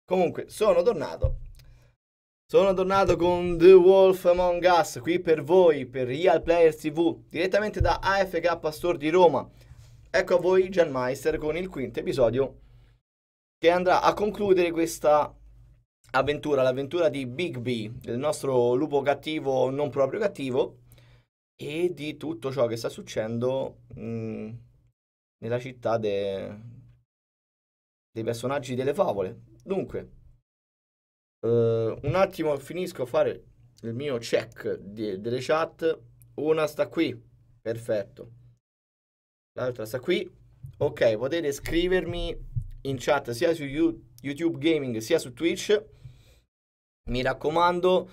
Comunque, sono tornato. Sono tornato con The Wolf Among Us, qui per voi, per RealPlayers TV, direttamente da AFK Store di Roma. Ecco a voi jan-meister con il quinto episodio che andrà a concludere questa avventura, l'avventura di Big B, del nostro lupo cattivo non proprio cattivo, e di tutto ciò che sta succedendo nella città dei personaggi delle favole. Dunque, un attimo finisco a fare il mio check delle chat. Una sta qui, perfetto. L'altra sta qui. Ok, potete scrivermi in chat sia su YouTube Gaming sia su Twitch. Mi raccomando,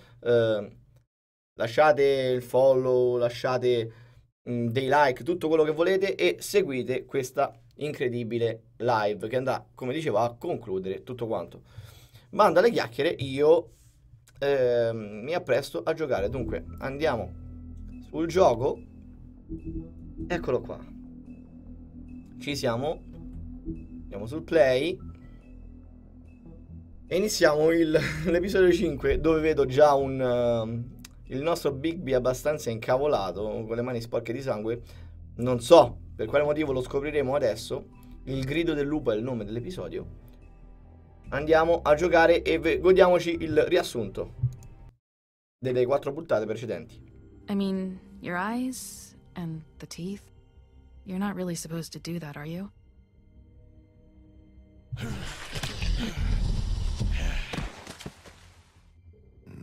lasciate il follow, lasciate dei like, tutto quello che volete e seguite questa incredibile live che andrà, come dicevo, a concludere tutto quanto. Banda alle chiacchiere, io mi appresto a giocare. Dunque, andiamo sul gioco. Eccolo qua. Ci siamo. Andiamo sul play. E iniziamo l'episodio 5, dove vedo già il nostro Big B abbastanza incavolato, con le mani sporche di sangue. Non so per quale motivo, lo scopriremo adesso. Il grido del lupo è il nome dell'episodio. Andiamo a giocare e godiamoci il riassunto delle 4 puntate precedenti. I mean, your eyes and the teeth. You're not really supposed to do that, are you?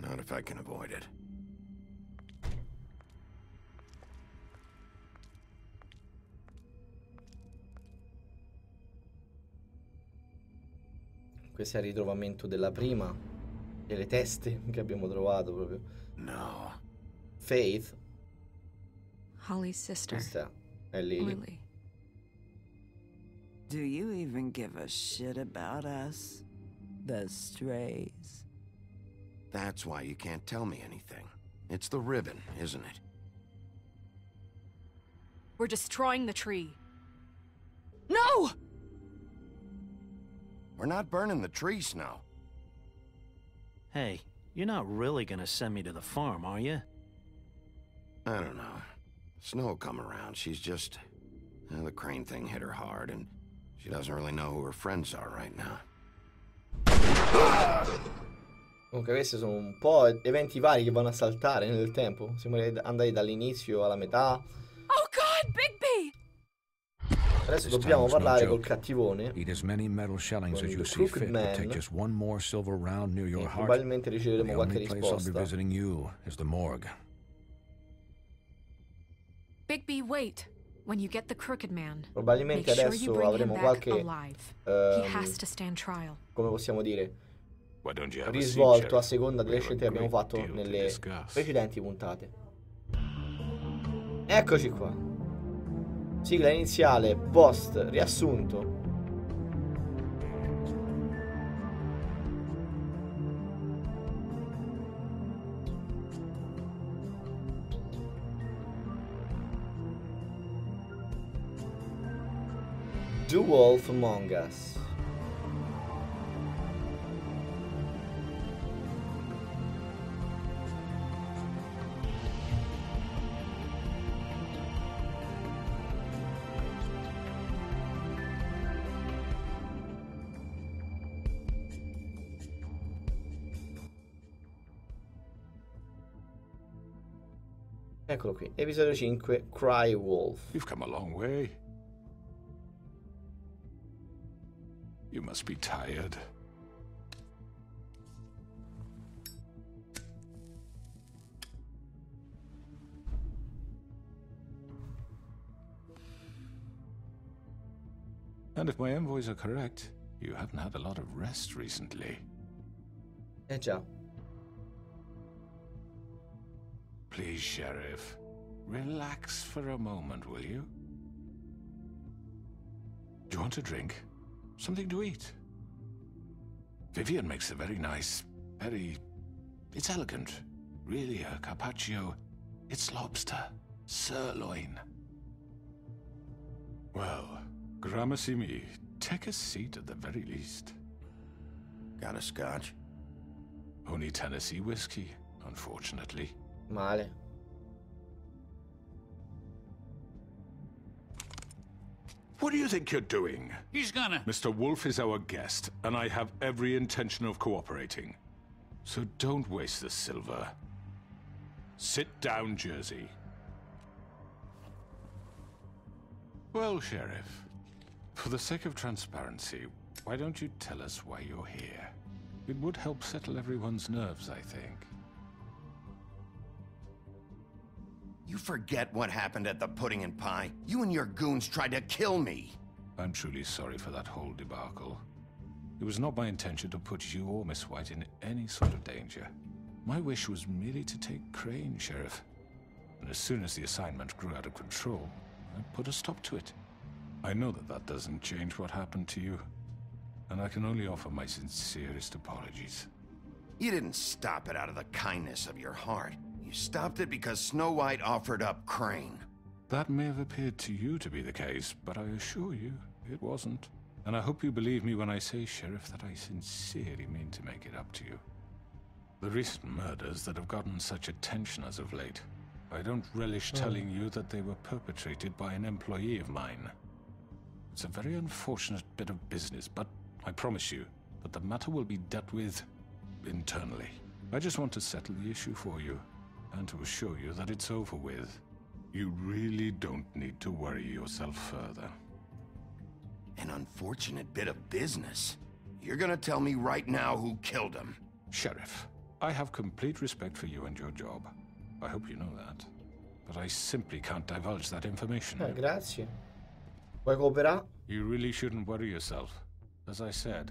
Not if I can avoid it. Questo è il ritrovamento della prima, delle teste che abbiamo trovato proprio. No. Faith. Holly's sister. Questa è Lily. Lily. Do you even give a shit about us? The strays. That's why you can't tell me anything. It's the ribbon, isn't it? We're destroying the tree. No! We're not burning the tree, Snow. Hey, you're not really gonna send me to the farm, are you? I don't know. Snow will come around. She's just... the crane thing hit her hard, and she doesn't really know who her friends are right now. Comunque questi sono un po' eventi vari che vanno a saltare nel tempo. Siamo andati dall'inizio alla metà. Oh God, Big B! Adesso dobbiamo parlare col cattivone. Eat as many metal shellings as you see Crooked fit, Man. but take just one more silver round near your E heart. probabilmente riceveremo The qualche only place I'll be risposta. visiting you is the morgue. Big B, wait. When you get the Crooked Man, Probabilmente make sure you adesso bring him avremo back qualche alive. He has ehm, to stand trial. come possiamo dire, Why don't you have a seat, risvolto a Sheriff? seconda delle We have a scelte che abbiamo great fatto deal to nelle discuss. precedenti puntate. Eccoci qua. Sigla iniziale, post, riassunto. The Wolf Among Us. Eccolo qui, episodio 5, Cry Wolf. You've come a long way. You must be tired. And if my envoys are correct, you haven't had a lot of rest recently. Eh già. Please, Sheriff, relax for a moment, will you? Do you want a drink? Something to eat? Vivian makes a very nice, it's elegant. Really, a carpaccio. It's lobster. Sirloin. Well, gramercy me. Take a seat at the very least. Got a scotch? Only Tennessee whiskey, unfortunately. Male. What do you think you're doing? He's gonna... Mr. Wolf is our guest, and I have every intention of cooperating. So don't waste the silver. Sit down, Jersey. Well, Sheriff, for the sake of transparency, why don't you tell us why you're here? It would help settle everyone's nerves, I think. You forget what happened at the Pudding and Pie? You and your goons tried to kill me. I'm truly sorry for that whole debacle. It was not my intention to put you or Miss White in any sort of danger. My wish was merely to take Crane, Sheriff. And as soon as the assignment grew out of control, I put a stop to it. I know that that doesn't change what happened to you, and I can only offer my sincerest apologies. You didn't stop it out of the kindness of your heart. You stopped it because Snow White offered up Crane. That may have appeared to you to be the case, but I assure you, it wasn't. And I hope you believe me when I say, Sheriff, that I sincerely mean to make it up to you. The recent murders that have gotten such attention as of late, I don't relish telling you that they were perpetrated by an employee of mine. It's a very unfortunate bit of business, but I promise you that the matter will be dealt with internally. I just want to settle the issue for you, and to assure you that it's over with. You really don't need to worry yourself further. An unfortunate bit of business. You're gonna tell me right now who killed him. Sheriff, I have complete respect for you and your job. I hope you know that. But I simply can't divulge that information. Grazie. Vuoi cooperare? You really shouldn't worry yourself. As I said,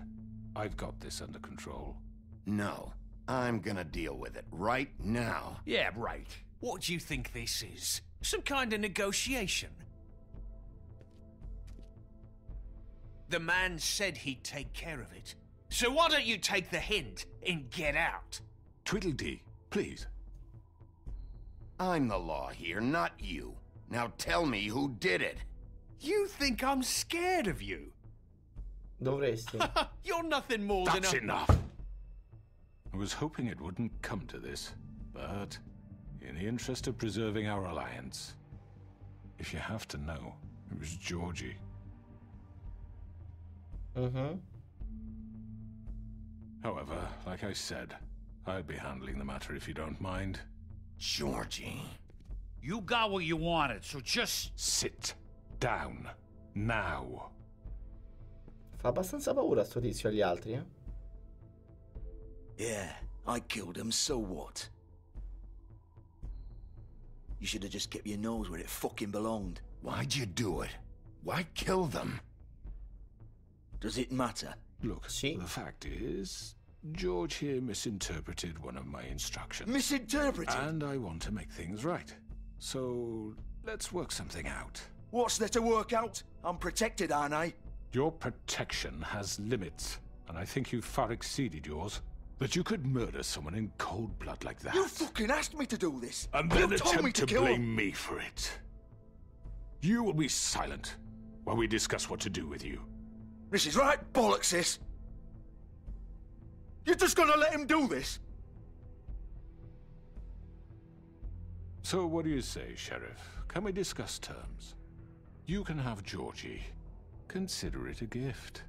I've got this under control. No, I'm gonna deal with it right now. Yeah, right. What do you think this is? Some kind of negotiation? The man said he'd take care of it. So why don't you take the hint and get out? Tweedledee, please. I'm the law here, not you. Now tell me who did it. You think I'm scared of you? Dovresti. You're nothing more than That's a... enough! I was hoping it wouldn't come to this, but in the interest of preserving our alliance, if you have to know, it was Georgie. However, like I said, I'll be handling the matter if you don't mind. Georgie. You got what you wanted, so just... Sit down, now. Fa abbastanza paura sto tizio agli altri, eh? Yeah, I killed him, so what? You should have just kept your nose where it fucking belonged. Why'd you do it? Why kill them? Does it matter? Look, See? the fact is, George here misinterpreted one of my instructions. Misinterpreted? And I want to make things right. So, let's work something out. What's there to work out? I'm protected, aren't I? Your protection has limits, and I think you've far exceeded yours. That you could murder someone in cold blood like that. You fucking asked me to do this! And then you told me attempt to kill blame him. me for it. You will be silent while we discuss what to do with you. This is right bollocks, this! You're just gonna let him do this? So what do you say, Sheriff? Can we discuss terms? You can have Georgie. Consider it a gift,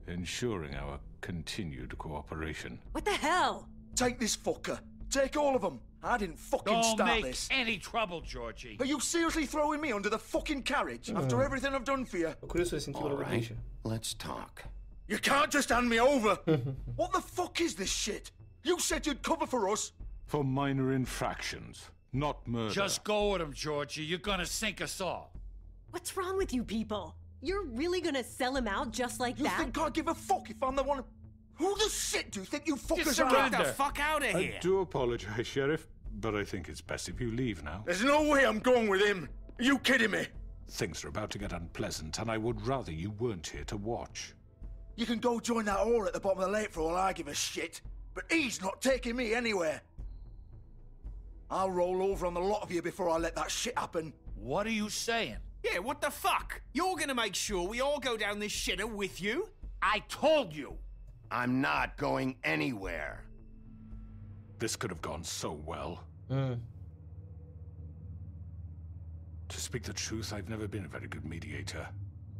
ensuring our continued cooperation. What the hell? Take this fucker. Take all of them. I didn't fucking Don't start make this. any trouble, Georgie. Are you seriously throwing me under the fucking carriage after everything I've done for you? Sono curioso di sentire All quello che right, dice. let's talk. You can't just hand me over! What the fuck is this shit? You said you'd cover for us! For minor infractions, not murder. Just go with him, Georgie. You're gonna sink us all. What's wrong with you people? You're really gonna sell him out just like You that? think I give a fuck if I'm the one... Who the shit do you think you fuckers Just are? get the fuck out of here. I do apologize, Sheriff, but I think it's best if you leave now. There's no way I'm going with him. Are you kidding me? Things are about to get unpleasant, and I would rather you weren't here to watch. You can go join that whore at the bottom of the lake for all I give a shit. But he's not taking me anywhere. I'll roll over on the lot of you before I let that shit happen. What are you saying? Yeah, what the fuck? You're gonna make sure we all go down this shitter with you? I told you. I'm not going anywhere. This could have gone so well. To speak the truth, I've never been a very good mediator.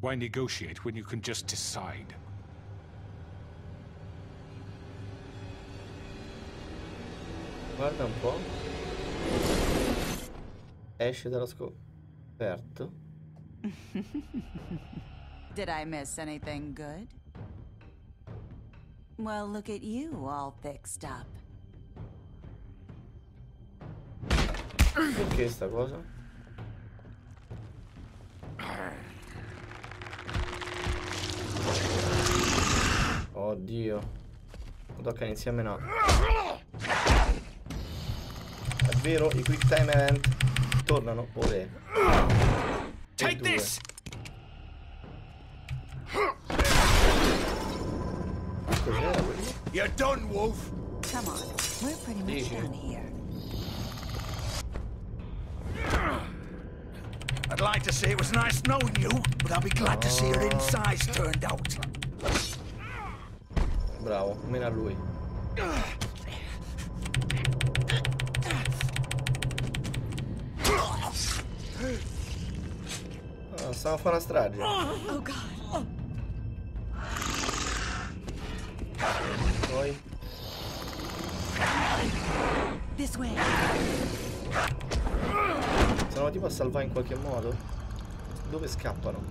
Why negotiate when you can just decide? Guarda un po'. Esce dallo scoperto. Did I miss anything good? Well, look at you, all fixed up. Perché sta cosa? Oddio. Tocca iniziare a menare. È vero, i quick time event tornano ore. Take this. Cos'era quello? You're done, Wolf. Come on, we're pretty much done here. I'd like to say it was nice knowing you, but I'll be glad to see your insides turned out. Bravo, meno a lui. Stiamo a fare una strage. Oh god. Poi This way. sono tipo a salvare in qualche modo. Dove scappano?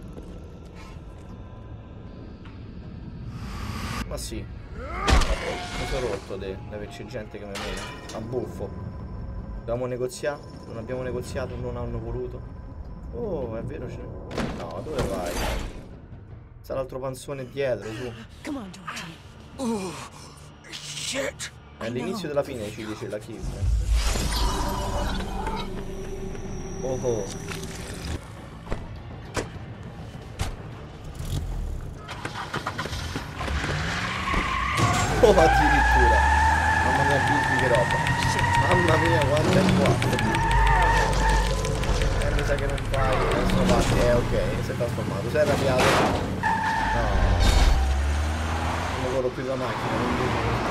Ma sì. Mi sono rotto di averci gente che mi mena. A buffo. Abbiamo negoziato. Non abbiamo negoziato, non hanno voluto. Oh, è vero c'è. No, dove vai? Sta l'altro panzone dietro, su. Come on, Georgie. Oh, shit. È all'inizio della fine ci dice la Kid. Oh oh. Oh, addirittura. Mamma mia, Bibi, che roba. Mamma mia, quanto è qua. Mi sa che non fai. Adesso basta. Ok, si è trasformato. Sei arrabbiato. No. Non lavoro più la macchina, non vedo.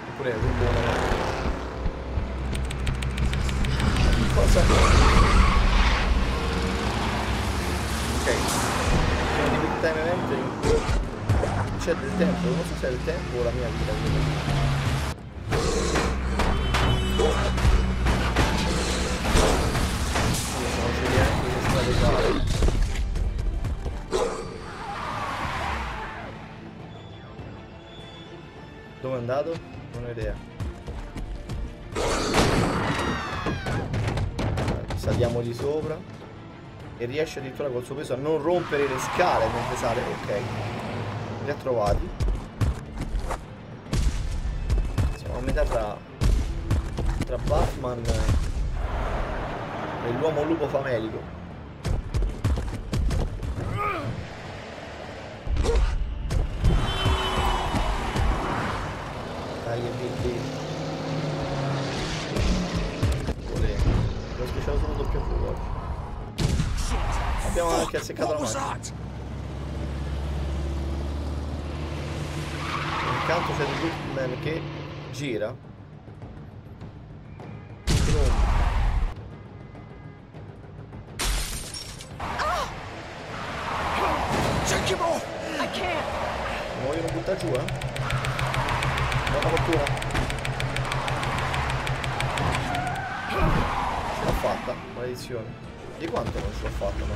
Oppure rubo una macchina. Cosa? Ok. Sono di quick time event in cui c'è del tempo, non so se è il tempo o la mia vita. Non c'è neanche che strade fare. Dove è andato? Non ho idea. Saliamo di sopra e riesce addirittura col suo peso a non rompere le scale mentre sale. Ok, li ha trovati. Siamo a metà tra Batman e l'uomo lupo famelico. Dai, Billy. Ho speciato solo doppio fuoco oggi. Abbiamo anche azzeccato la macchina. Intanto c'è il Loopman che gira. Mi vogliono buttare giù, eh? Buona fortuna. Ce l'ho fatta, maledizione. Di quanto non ce l'ho fatta, ma?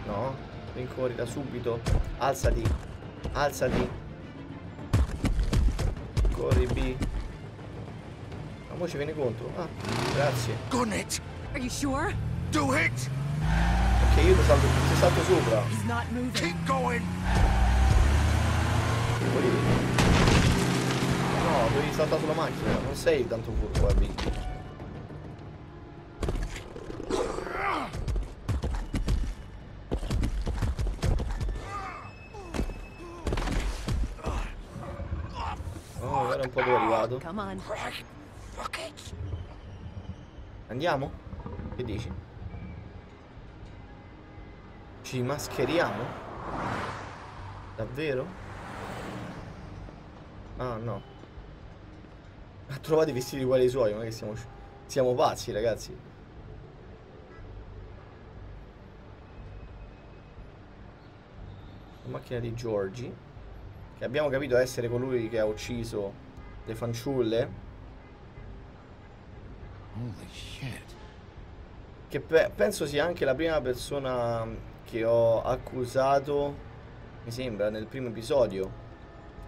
No, rincorri da subito. Alzati. Alzati. Corri B. Ma mo ci viene contro. Ah, grazie. Gun it. Are you sure? Do it. Ok, io ti salto sopra. He's not moving. Keep going. No, devi saltare sulla macchina. Non sei tanto furbo, Big. Oh, guarda un po' dove è arrivato. Come on. Andiamo? Che dici? Ci mascheriamo? Davvero? Ah, no. Ha trovato i vestiti uguali ai suoi, ma che siamo pazzi, ragazzi. La macchina di Giorgi, che abbiamo capito essere colui che ha ucciso le fanciulle. Holy shit. Che penso sia anche la prima persona che ho accusato, mi sembra, nel primo episodio,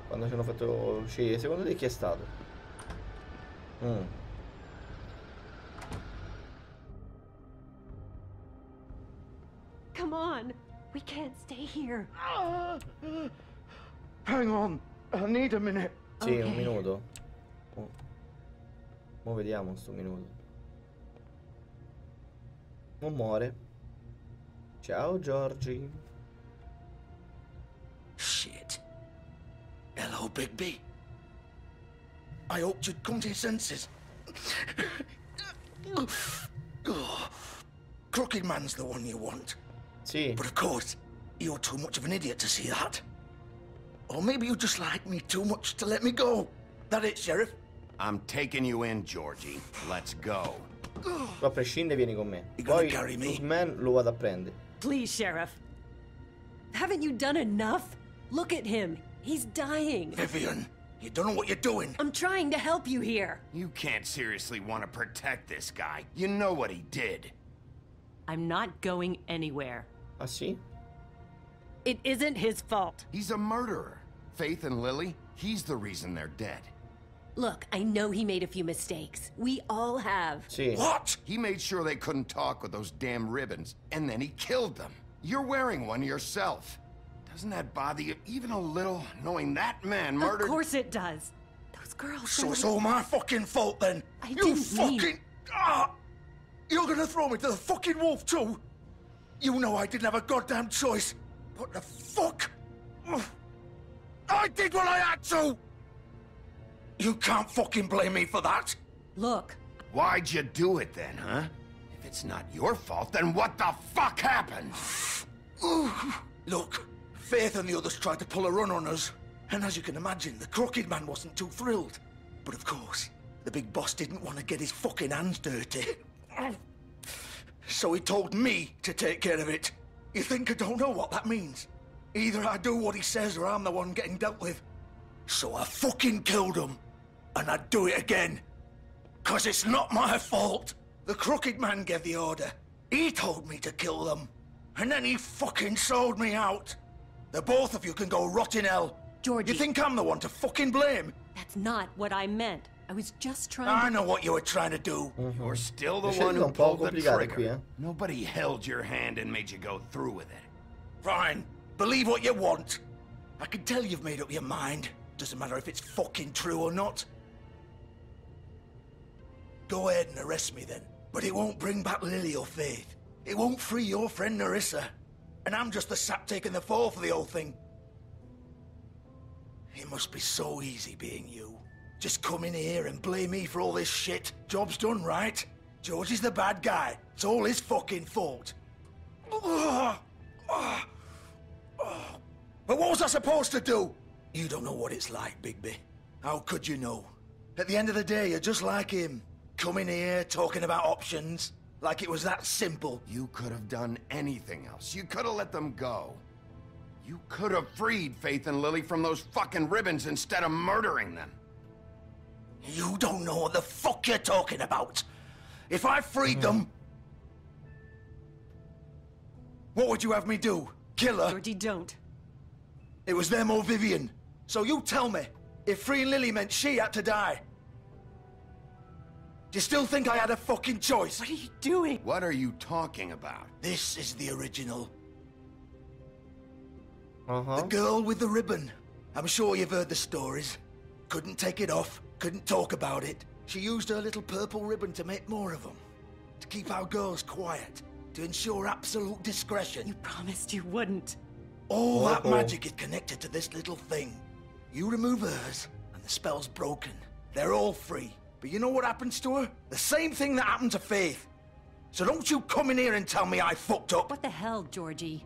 quando ci hanno fatto scegliere. Secondo te chi è stato? Come on. We can't stay here. Hang on. I need a minute. Sì, un minuto. Mo vediamo sto minuto. Mo muore. Ciao Giorgi. Shit. Hello, Bigby. I hoped you'd come to your senses. Crooked Man's the one you want. Sì. But of course, you're too much of an idiot to see that. Or maybe you just like me too much to let me go. That it, Sheriff? I'm taking you in, Georgie. Let's go. Tu a prescindere vieni con me. Poi Crooked Man lo vado a prendere. Please, Sheriff. Haven't you done enough? Look at him. He's dying. Vivian, you don't know what you're doing. I'm trying to help you here. You can't seriously want to protect this guy. You know what he did. I'm not going anywhere. Ah, sì? It isn't his fault. He's a murderer. Faith and Lily, he's the reason they're dead. Look, I know he made a few mistakes. We all have. Sì. What? He made sure they couldn't talk with those damn ribbons, and then he killed them. You're wearing one yourself. Doesn't that bother you even a little, knowing that man murdered— Of course it does. Those girls— So it's all my fucking fault then? I You didn't fucking— mean— You're gonna throw me to the fucking wolf too? You know I didn't have a goddamn choice. What the fuck? I did what I had to! You can't fucking blame me for that. Look. Why'd you do it then, huh? If it's not your fault, then what the fuck happened? Look, Faith and the others tried to pull a run on us. And as you can imagine, the Crooked Man wasn't too thrilled. But of course, the big boss didn't want to get his fucking hands dirty. So he told me to take care of it. You think I don't know what that means? Either I do what he says or I'm the one getting dealt with. So I fucking killed him. And I'd do it again. 'Cause it's not my fault. The Crooked Man gave the order. He told me to kill them. And then he fucking sold me out. The both of you can go rot in hell. Georgie. You think I'm the one to fucking blame? That's not what I meant. I was just trying I to— know what you were trying to do. You're still the Le one scelte who un po' pulled the complicate trigger. qui, eh? Nobody held your hand and made you go through with it. Fine. Believe what you want. I can tell you've made up your mind. Doesn't matter if it's fucking true or not. Go ahead and arrest me then. But it won't bring back Lily or Faith. It won't free your friend Nerissa. And I'm just the sap taking the fall for the whole thing. It must be so easy being you. Just come in here and blame me for all this shit. Job's done, right? George is the bad guy. It's all his fucking fault. But what was I supposed to do? You don't know what it's like, Bigby. How could you know? At the end of the day, you're just like him. Coming here, talking about options. Like it was that simple. You could have done anything else. You could have let them go. You could have freed Faith and Lily from those fucking ribbons instead of murdering them. You don't know what the fuck you're talking about. If I freed them... What would you have me do? Kill her? Georgie, don't. It was them or Vivian. So you tell me, if freeing Lily meant she had to die, do you still think I had a fucking choice? What are you doing? What are you talking about? This is the original. Uh-huh. The girl with the ribbon. I'm sure you've heard the stories. Couldn't take it off, couldn't talk about it. She used her little purple ribbon to make more of them. To keep our girls quiet. To ensure absolute discretion. You promised you wouldn't. All that magic is connected to this little thing. You remove hers, and the spell's broken. They're all free. But you know what happens to her? The same thing that happened to Faith. So don't you come in here and tell me I fucked up. What the hell, Georgie?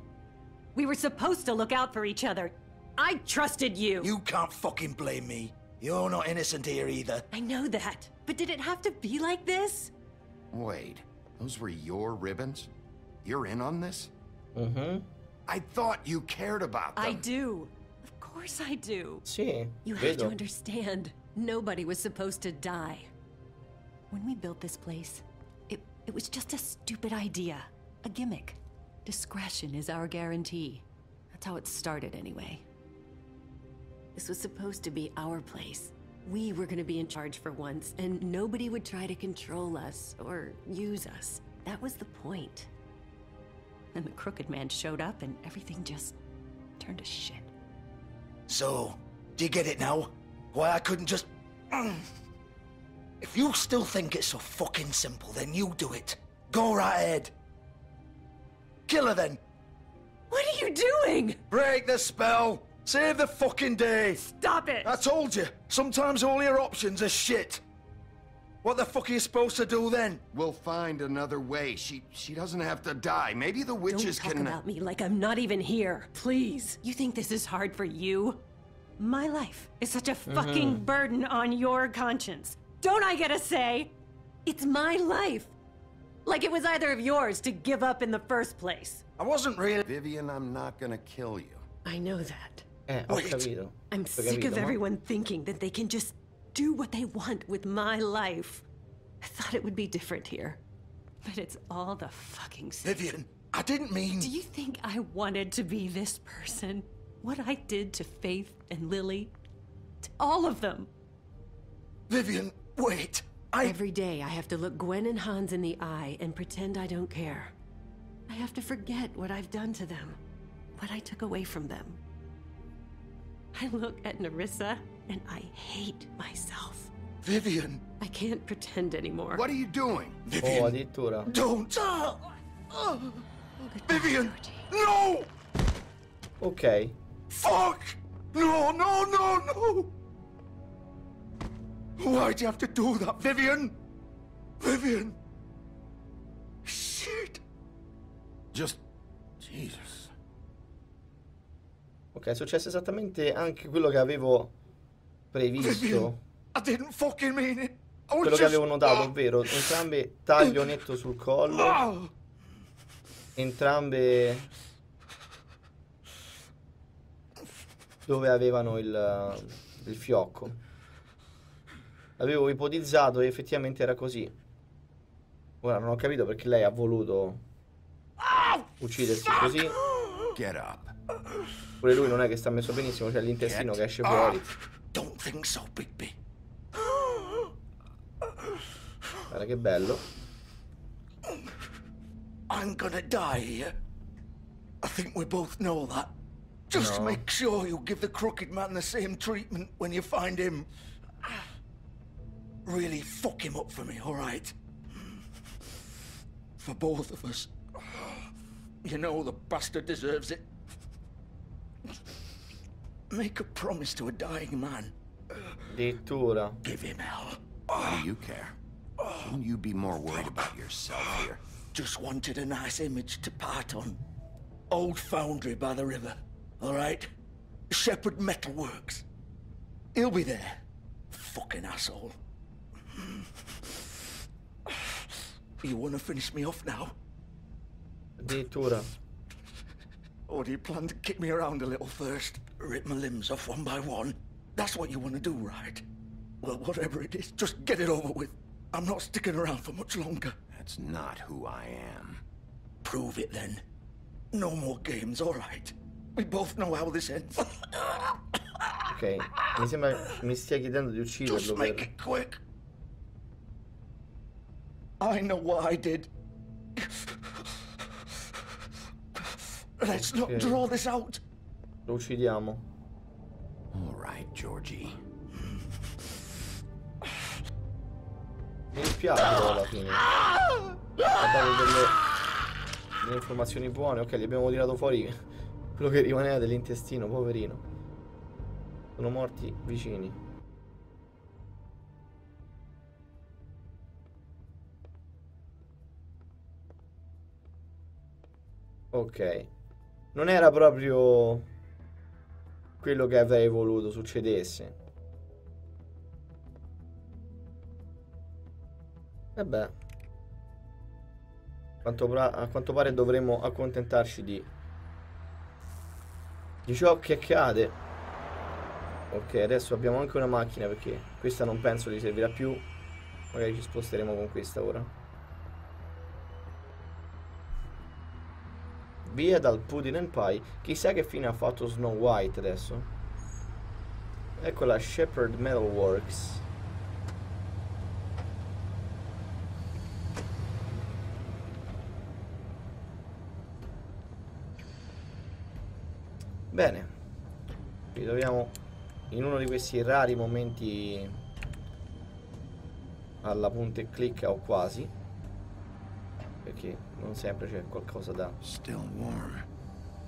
We were supposed to look out for each other. I trusted you. You can't fucking blame me. You're not innocent here either. I know that. But did it have to be like this? Wait, those were your ribbons? You're in on this? Mm-hmm. I thought you cared about them. I do. Of course I do. Sì, You have to understand. Nobody was supposed to die. When we built this place, it was just a stupid idea. A gimmick. Discretion is our guarantee. That's how it started anyway. This was supposed to be our place. We were gonna be in charge for once, and nobody would try to control us or use us. That was the point. Then the crooked man showed up and everything just turned to shit. So, do you get it now? Why I couldn't just... If you still think it's so fucking simple, then you do it. Go right ahead. Kill her then. What are you doing? Break the spell. Save the fucking day. Stop it. I told you, sometimes all your options are shit. What the fuck are you supposed to do then? We'll find another way. She doesn't have to die. Maybe the witches Don't talk can... about me like I'm not even here, please. You think this is hard for you? My life is such a fucking burden on your conscience. Don't I get a say? It's my life. Like it was either of yours to give up in the first place. I wasn't really... Vivian, I'm not gonna kill you. I know that. Ho capito. I'm sick of everyone thinking that they can just do what they want with my life. I thought it would be different here. But it's all the fucking same. Vivian, I didn't mean... Do you think I wanted to be this person? What I did to Faith and Lily? To all of them. Vivian, wait. Every day I have to look Gwen and Hans in the eye and pretend I don't care. I have to forget what I've done to them. What I took away from them. I look at Nerissa and I hate myself. Vivian. I can't pretend anymore. What are you doing? Vivian. Oh, addirittura. Don't. Vivian. No. Ok. Fuck. No, no, no, no. Why'd you have to do that, Vivian? Vivian. Shit. Just... Jesus. Ok, è successo esattamente anche quello che avevo previsto. I didn't fucking mean it. Quello che avevo notato, ovvero entrambe taglio netto sul collo. Entrambe dove avevano il fiocco. L'avevo ipotizzato e effettivamente era così. Ora non ho capito perché lei ha voluto uccidersi così. Get up. Pure lui non è che sta messo benissimo, c'è l'intestino che esce fuori. Don't think so, Bigby. Guarda che bello. I'm gonna die here. I think we both know that. Just make sure you give the crooked man the same treatment when you find him. Really fuck him up for me, alright? For both of us. You know the bastard deserves it. Make a promise to a dying man. Addirittura. Give him hell. Why do you care? Shouldn't you be more worried about yourself here? Just wanted a nice image to part on. Old foundry by the river, alright? Shepherd Metalworks. He'll be there. Fucking asshole. You wanna finish me off now? Addirittura. Or do you plan to kick me around a little first? Rip my limbs off one by one? That's what you want to do, right? Well, whatever it is, just get it over with. I'm not sticking around for much longer. That's not who I am. Prove it, then. No more games, all right? We both know how this ends. Ok, mi sembra mi stia chiedendo di ucciderlo. Just make it quick. I know what I did. Let's not draw this out. Lo uccidiamo. All right, Georgie. Mi dispiace però alla fine. Ha dato delle informazioni buone. Ok, gli abbiamo tirato fuori quello che rimaneva dell'intestino, poverino. Sono morti vicini. Ok. non era proprio quello che avrei voluto succedesse. Vabbè, a quanto pare dovremmo accontentarci di ciò che accade. Ok, adesso abbiamo anche una macchina, perché questa non penso gli servirà più. Magari ci sposteremo con questa ora. Via dal pudding and pie. Chissà che fine ha fatto Snow White adesso. Ecco la Shepherd Metalworks. Bene, ci troviamo in uno di questi rari momenti alla punta e clicca, o quasi, perché non sempre c'è qualcosa da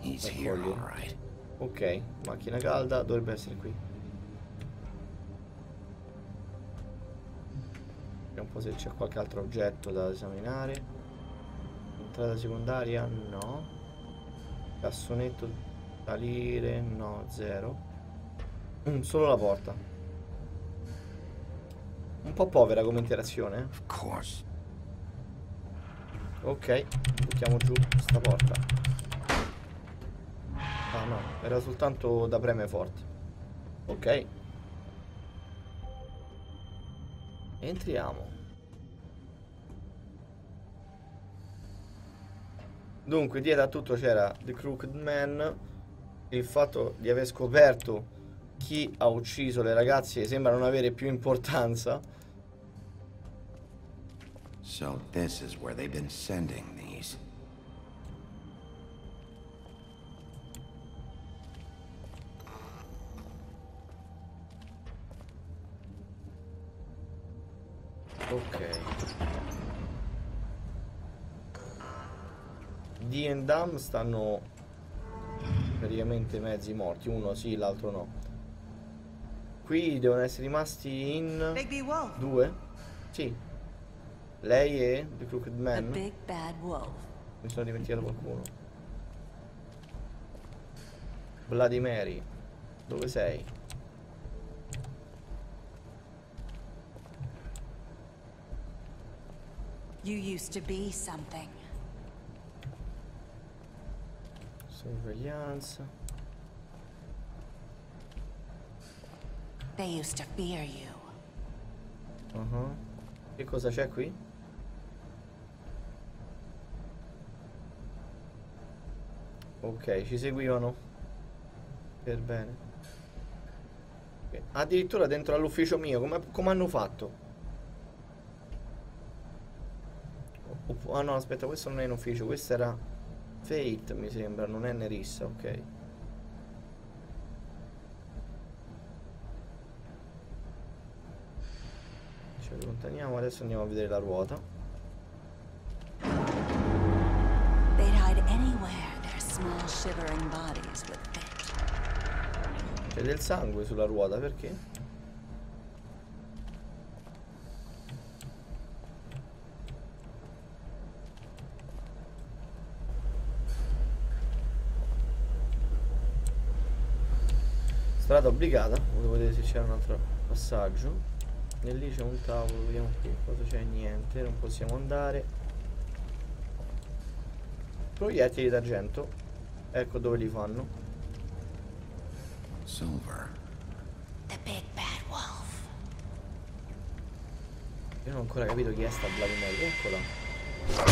raccogliere. Ok, macchina calda dovrebbe essere qui. Vediamo un po' se c'è qualche altro oggetto da esaminare. Entrata secondaria, no. Cassonetto, salire, no, zero. Solo la porta. Un po' povera come interazione. Ok, buttiamo giù sta porta. Ah no, era soltanto da premere forte. Ok. Entriamo. Dunque, dietro a tutto c'era The Crooked Man. Il fatto di aver scoperto chi ha ucciso le ragazze sembra non avere più importanza. So this is where they've been sending these. Ok. Dee e Dam stanno praticamente mezzi morti. Uno sì, l'altro no. Qui devono essere rimasti in due? Sì. Lei e The Crooked Man. Mi sono dimenticato qualcuno. Bloody Mary, dove sei? You used to be something. Sorveglianza. They used to fear you. Che cosa c'è qui? Ok, ci seguivano. Per bene. Okay. Addirittura dentro all'ufficio mio. Come hanno fatto? Ah no, aspetta, questo non è in ufficio. Questo era Fate, mi sembra. Non è Nerissa, ok. Ci allontaniamo. Adesso andiamo a vedere la ruota. They'd hide anywhere. Small shivering bodies would fit. C'è del sangue sulla ruota, perché? Strada obbligata. Volevo vedere se c'era un altro passaggio. E lì c'è un tavolo, vediamo qui. Cosa c'è? Niente, non possiamo andare. Proiettili d'argento. Ecco dove li fanno. Silver. The big bad wolf. Io non ho ancora capito chi è sta Bloody Mary. Eccola.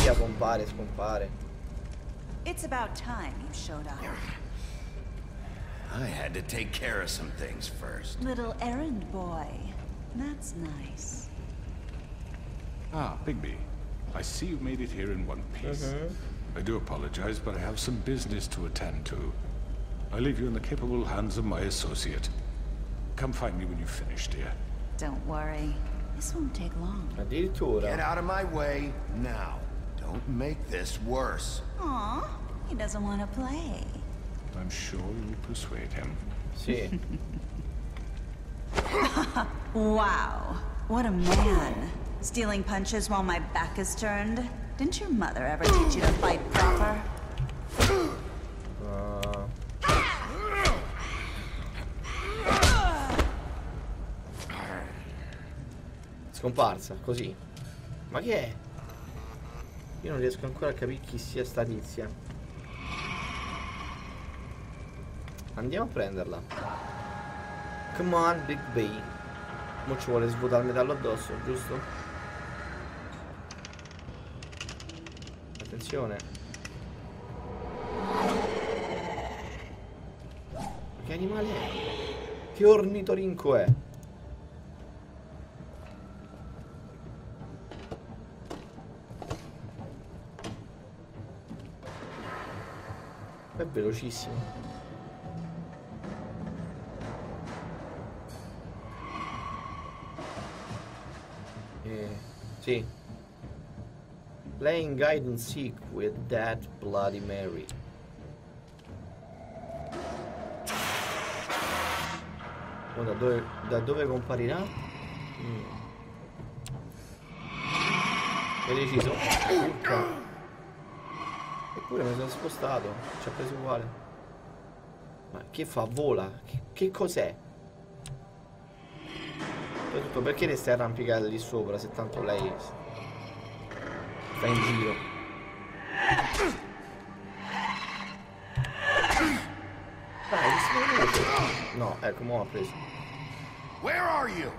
Via, compare, scompare. It's about time you showed up. I had to take care of some things first. Little errand boy. That's nice. Ah, Bigby. I see you made it here in one piece. I do apologize, but I have some business to attend to. I leave you in the capable hands of my associate. Come find me when you've finished, dear. Don't worry. This won't take long. Addirittura. Get out of my way now. Don't make this worse. Aw, he doesn't want to play. I'm sure you'll persuade him. Sì. Wow, what a man. Stealing punches while my back is turned. Didn't your mother ever teach you to fight proper? Scomparsa, così. Ma che è? Io non riesco ancora a capire chi sia sta tizia. Andiamo a prenderla. Come on, Big B. Mo ci vuole svuotare il metallo addosso, giusto? Attenzione. Che animale è? Che ornitorinco è? È velocissimo. Sì. Playing hide and seek with that Bloody Mary. Oh, da dove comparirà? Hai deciso? Urca. Eppure mi sono spostato. Ci ha preso uguale. Ma che fa? Vola? Che cos'è? Soprattutto perché ne stai arrampicata lì sopra se tanto lei sta in giro? Dai, no, ecco, mo' ha preso. Where are you?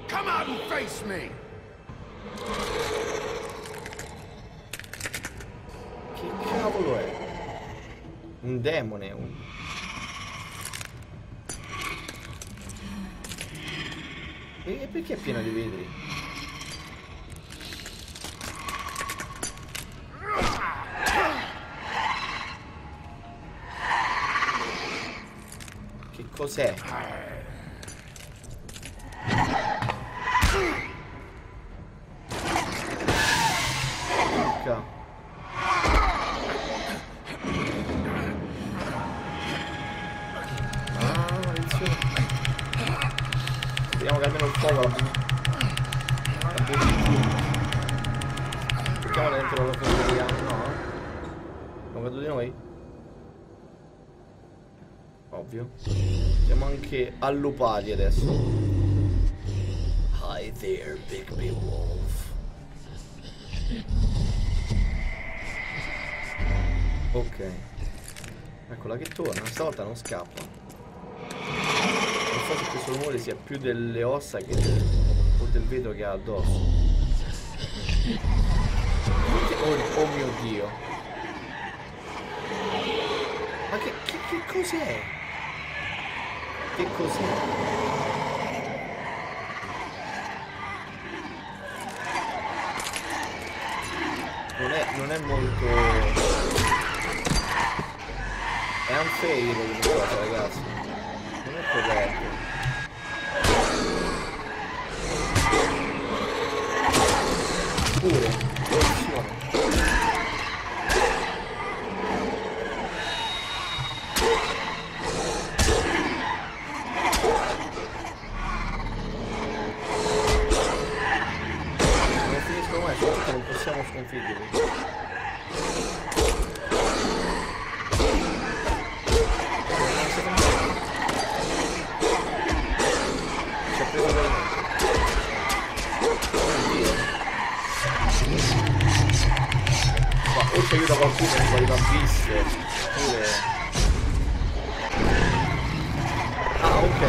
Come out and face me. Che cavolo è? Un demone, un... E perché è pieno di vetri? Che cos'è? Urca. Speriamo che almeno il fuoco la butti giù. Mettiamo dentro lo vediamo, no? Non vedo di noi? Ovvio. Siamo anche allupati adesso. Hi there, Big Wolf. Ok. Eccola che torna, stavolta non scappa. Non so se questo rumore sia più delle ossa che o del vetro che ha addosso. Oh mio Dio. Ma che cos'è? Che cos'è? Non è molto... È unfair questa cosa, ragazzi. Non è corretto. Pure, attenzione. Non finisco mai, soprattutto non possiamo sconfiggerli. Ci aiuta qualcuno che arriva a viste oppure... Ah, ok,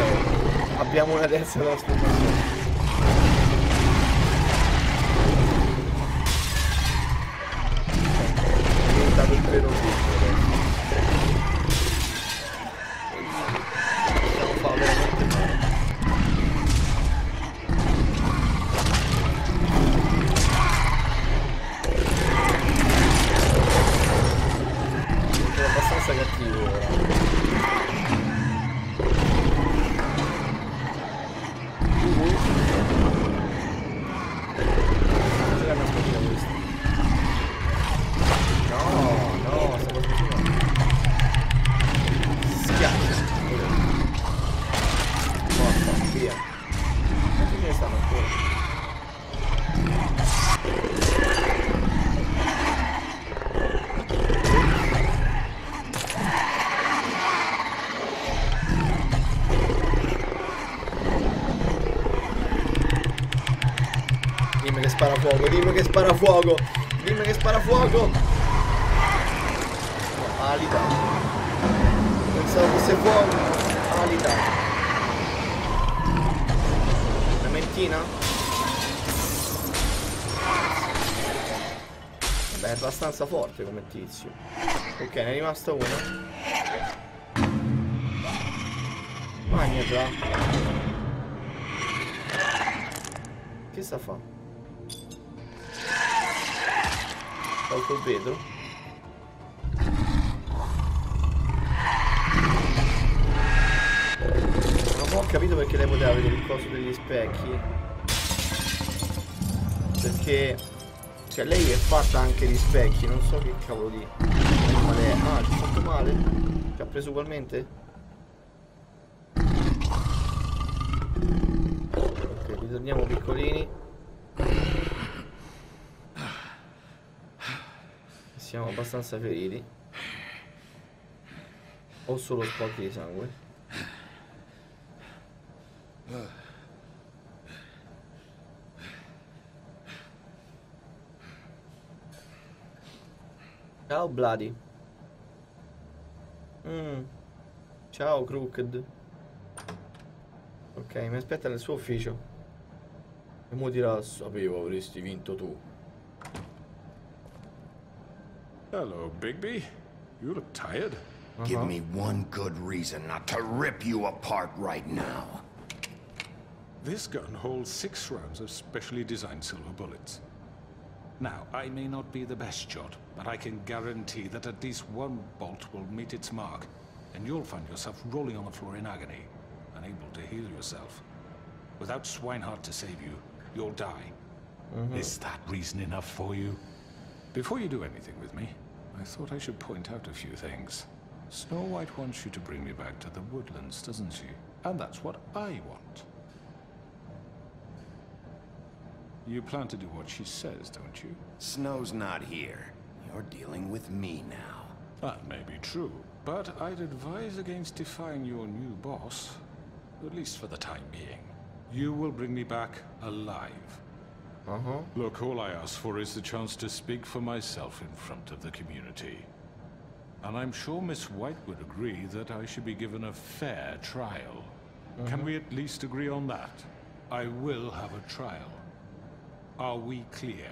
abbiamo una terza trasformazione. È diventato il vero tutto adesso. Possiamo farlo veramente male. Abbastanza cattivo ora. spara fuoco, dimmi che spara fuoco. Dimmi che spara fuoco. No, alita. Pensavo fosse fuoco. Alita. Una mentina? Vabbè, è abbastanza forte come tizio. Ok, ne è rimasta una. Magnetla. Che sta a fa? Tolto il vetro. Non ho capito perché lei poteva vedere il coso degli specchi. Perché, cioè, lei è fatta anche di specchi. Non so che cavolo di animale è. Ah, ci ho fatto male? Ci ha preso ugualmente? Ok, ritorniamo piccolini. Siamo abbastanza feriti. Ho solo sporchi di sangue. Ciao Bloody. Ciao Crooked. Ok, mi aspetta nel suo ufficio. E mo dirà, sapevo avresti vinto tu. Hello, Bigby. You look tired. Give me one good reason not to rip you apart right now. This gun holds 6 rounds of specially designed silver bullets. Now, I may not be the best shot, but I can guarantee that at least one bolt will meet its mark, and you'll find yourself rolling on the floor in agony, unable to heal yourself. Without Swinehart to save you, you'll die. Is that reason enough for you? Before you do anything with me, I thought I should point out a few things. Snow White wants you to bring me back to the woodlands, doesn't she? And that's what I want. You plan to do what she says, don't you? Snow's not here. You're dealing with me now. That may be true, but I'd advise against defying your new boss, at least for the time being. You will bring me back alive. Look, all I ask for is the chance to speak for myself in front of the community. And I'm sure Miss White would agree that I should be given a fair trial. Can we at least agree on that? I will have a trial. Are we clear?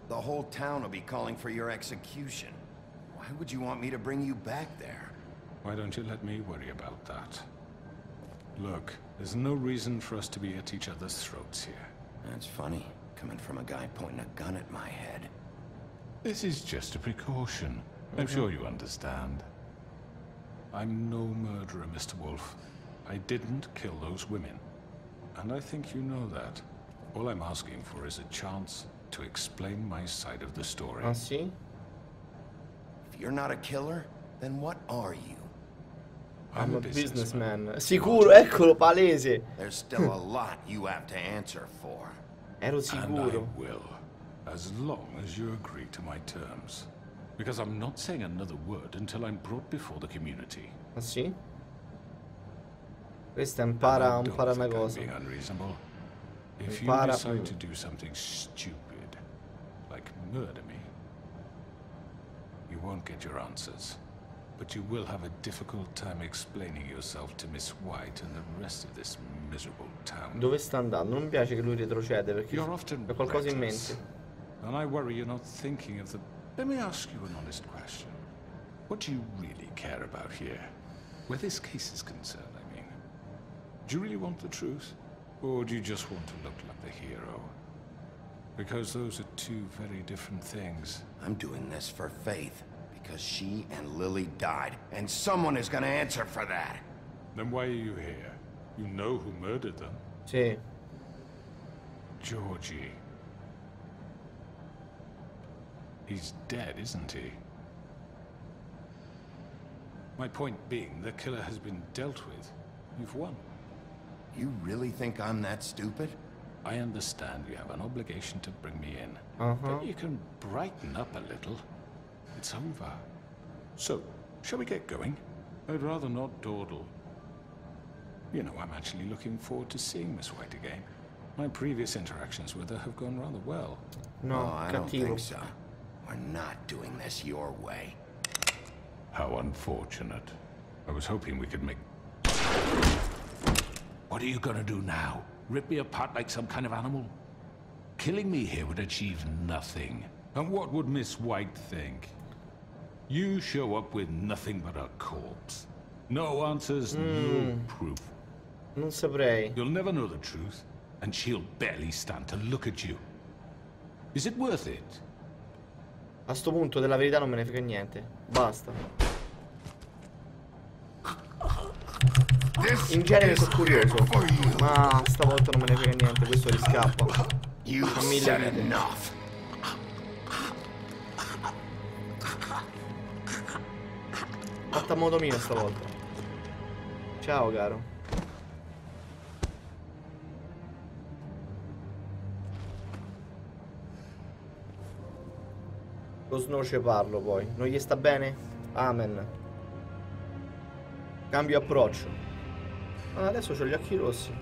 The whole town will be calling for your execution. Why would you want me to bring you back there? Why don't you let me worry about that? Look, there's no reason for us to be at each other's throats here. That's funny, coming from a guy pointing a gun at my head. This is just a precaution. I'm sure you understand. I'm no murderer, Mr. Wolf. I didn't kill those women. And I think you know that. All I'm asking for is a chance to explain my side of the story. Ah, sì? If you're not a killer, then what are you? I'm a businessman. Sicuro, eccolo, palese. There's still a lot you have to answer for. Ero And sicuro. I will, as long as you agree to my terms. Because I'm not saying another word until I'm brought before the community. Ah, sì? Questa impara una cosa. Being unreasonable. If you Impara. decide to do something stupid, like murder me, you won't get your answers. But you will have a difficult time explaining yourself to Miss White and the rest of this miserable town. Dove sta andando? Non mi piace che lui retrocede perché You're often ha qualcosa in reckless, mente. and I worry you're not thinking of the... Let me ask you an honest question. What do you really care about here? Where this case is concerned, I mean. Do you really want the truth? Or do you just want to look like the hero? Because those are two very different things. I'm doing this for Faith, because she and Lily died, and someone is gonna answer for that. Then why are you here? You know who murdered them. Sì. Georgie. He's dead, isn't he? My point being, the killer has been dealt with. You've won. You really think I'm that stupid? I understand you have an obligation to bring me in. But you can brighten up a little. It's over. So, shall we get going? I'd rather not dawdle. You know, I'm actually looking forward to seeing Miss White again. My previous interactions with her have gone rather well. No, I don't cattivo. think so. We're not doing this your way. How unfortunate. I was hoping we could make... What are you gonna do now? Rip me apart like some kind of animal? Killing me here would achieve nothing. And what would Miss White think? You show up with nothing but a corpse. No answers, no proof. Non saprei. You'll never know the truth, and she'll barely stand to look at you. Is it worth it? A sto punto della verità non me ne frega niente. Basta. In genere sono curioso, ma stavolta non me ne frega niente, questo riscappa. You've A mille said vite. enough. Fatta a modo mio stavolta. Ciao caro. Lo snoce parlo poi. Non gli sta bene? Amen. Cambio approccio. Ah, adesso ho gli occhi rossi.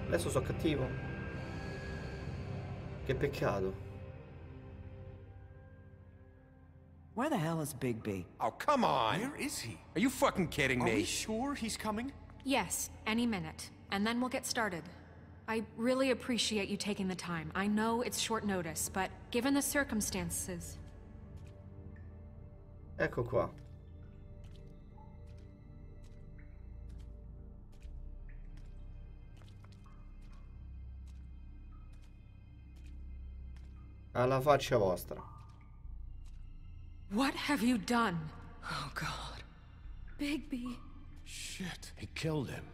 Adesso sono cattivo. Che peccato. Where the hell is Bigby? Oh, come on! Where is he? Are you fucking kidding Are me? we sure he's coming? Yes, any minute. And then we'll get started. I really appreciate you taking the time. I know it's short notice, but given the circumstances... Ecco qua. Alla faccia vostra. What have you done? Oh, God. Bigby. Shit, he killed him.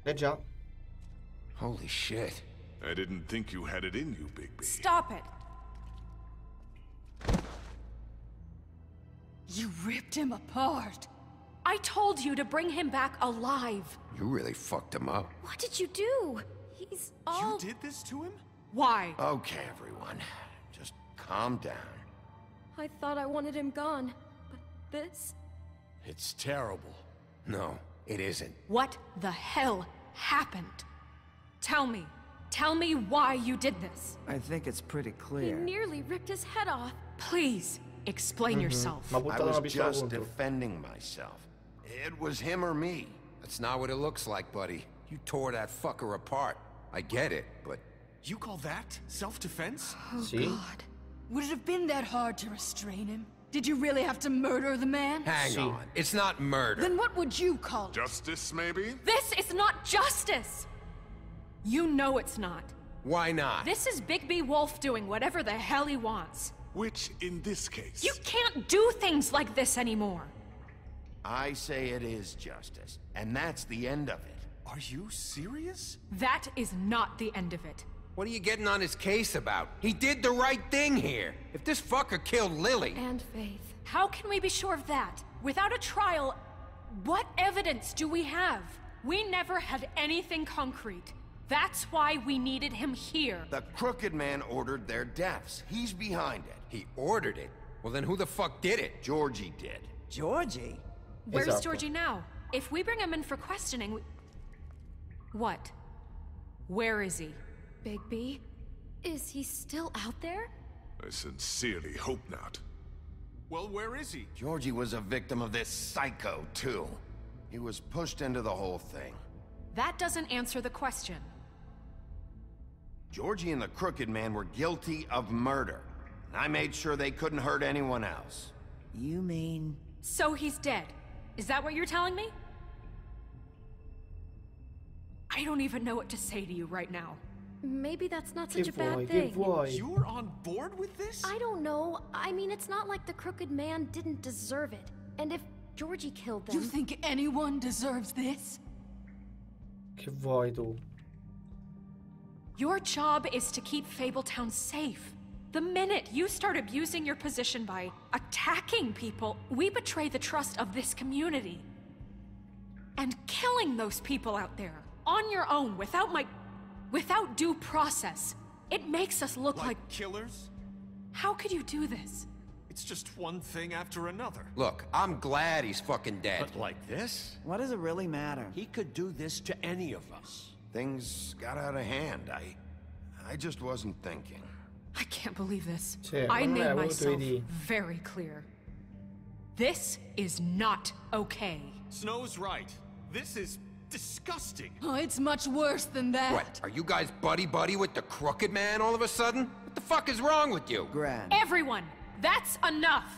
Eh già. Holy shit. I didn't think you had it in you, Bigby. Stop it! You ripped him apart. I told you to bring him back alive. You really fucked him up. What did you do? He's all... You did this to him? Why? Okay, everyone. Just calm down. I thought I wanted him gone, but this... It's terrible. No, it isn't. What the hell happened? Tell me. Tell me why you did this. I think it's pretty He clear. nearly ripped his head off. Please, explain yourself. Ma I buttata una was pistola just contro. defending myself. It was him or me. That's not what it looks like, buddy. You tore that fucker apart. I get it, but... You call that self-defense? Sì. God. Would it have been that hard to restrain him? Did you really have to murder the man? Hang on. It's not murder. Then what would you call it? Justice, maybe? This is not justice! You know it's not. Why not? This is Bigby Wolf doing whatever the hell he wants. Which, in this case... You can't do things like this anymore. I say it is justice, and that's the end of it. Are you serious? That is not the end of it. What are you getting on his case about? He did the right thing here. If this fucker killed Lily... And Faith. How can we be sure of that? Without a trial, what evidence do we have? We never had anything concrete. That's why we needed him here. The Crooked Man ordered their deaths. He's behind it. He ordered it? Well, then who the fuck did it? Georgie did. Georgie? Where's Esatto. Georgie now? If we bring him in for questioning, What? Where is he? Bigby? Is he still out there? I sincerely hope not. Well, where is he? Georgie was a victim of this psycho, too. He was pushed into the whole thing. That doesn't answer the question. Georgie and the Crooked Man were guilty of murder. And I made sure they couldn't hurt anyone else. You mean... So he's dead. Is that what you're telling me? I don't even know what to say to you right now. Maybe that's not such a Che bad vuoi? Che thing. vuoi? You're on board with this? I don't know. I mean, it's not like the Crooked Man didn't deserve it. And if Georgie killed them... You think anyone deserves this? Che vuoi tu? Your job is to keep Fabletown safe. The minute you start abusing your position by attacking people, we betray the trust of this community. And killing those people out there, on your own, without due process, it makes us look like... killers? How could you do this? It's just one thing after another. Look, I'm glad he's fucking dead. But like this? What does it really matter? He could do this to any of us. Things got out of hand. I just wasn't thinking. I can't believe this. Cioè, I non made avevo myself idea. very clear. This is not okay. Snow's right. This is disgusting. Oh, it's much worse than that. What, are you guys buddy-buddy with the crooked man all of a sudden? What the fuck is wrong with you? Gran. Everyone, that's enough.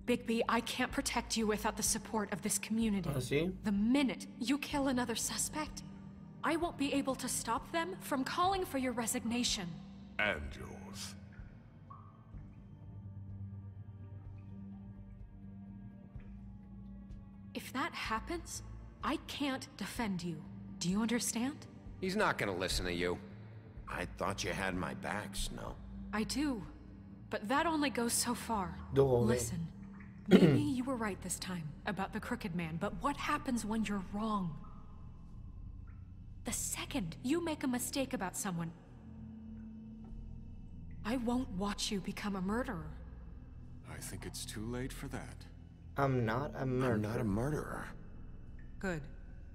Bigby, I can't protect you without the support of this community. Ah, sì? The minute you kill another suspect, I won't be able to stop them from calling for your resignation. And yours. If that happens, I can't defend you. Do you understand? He's not gonna listen to you. I thought you had my back, Snow. I do, but that only goes so far. Dove? Listen, maybe you were right this time about the crooked man, but what happens when you're wrong? The second you make a mistake about someone, I won't watch you become a murderer. I think it's too late for that. I'm not a murderer. I'm not a murderer. Good.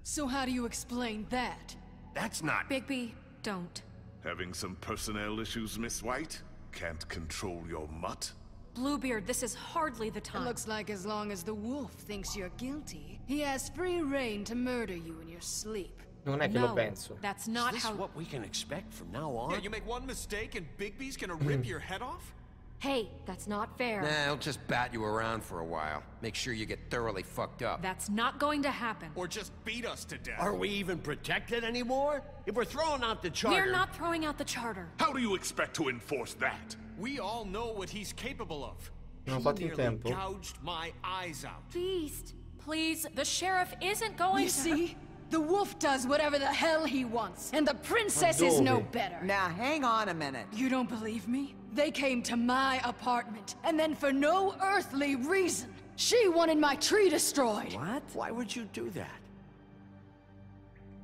So how do you explain that? That's not... Bigby, don't. Having some personnel issues, Miss White? Can't control your mutt? Bluebeard, this is hardly the time. It looks like as long as the wolf thinks you're guilty, he has free reign to murder you in your sleep. Non è che No, lo penso. that's not Is this how... what we can expect from now on? Yeah, you make one mistake and Bigby's gonna rip your head off? Hey, that's not fair. Nah, he'll just bat you around for a while. Make sure you get thoroughly fucked up. That's not going to happen. Or just beat us to death? Are we even protected anymore? If we're throwing out the charter... We're not throwing out the charter. How do you expect to enforce that? We all know what he's capable of. Non ho He fatto in nearly tempo. gouged my eyes out. Beast. Please, the sheriff isn't going You to... see? The wolf does whatever the hell he wants, and the princess is no Dove? better. Now, hang on a minute. You don't believe me? They came to my apartment, and then for no earthly reason, she wanted my tree destroyed. What? Why would you do that?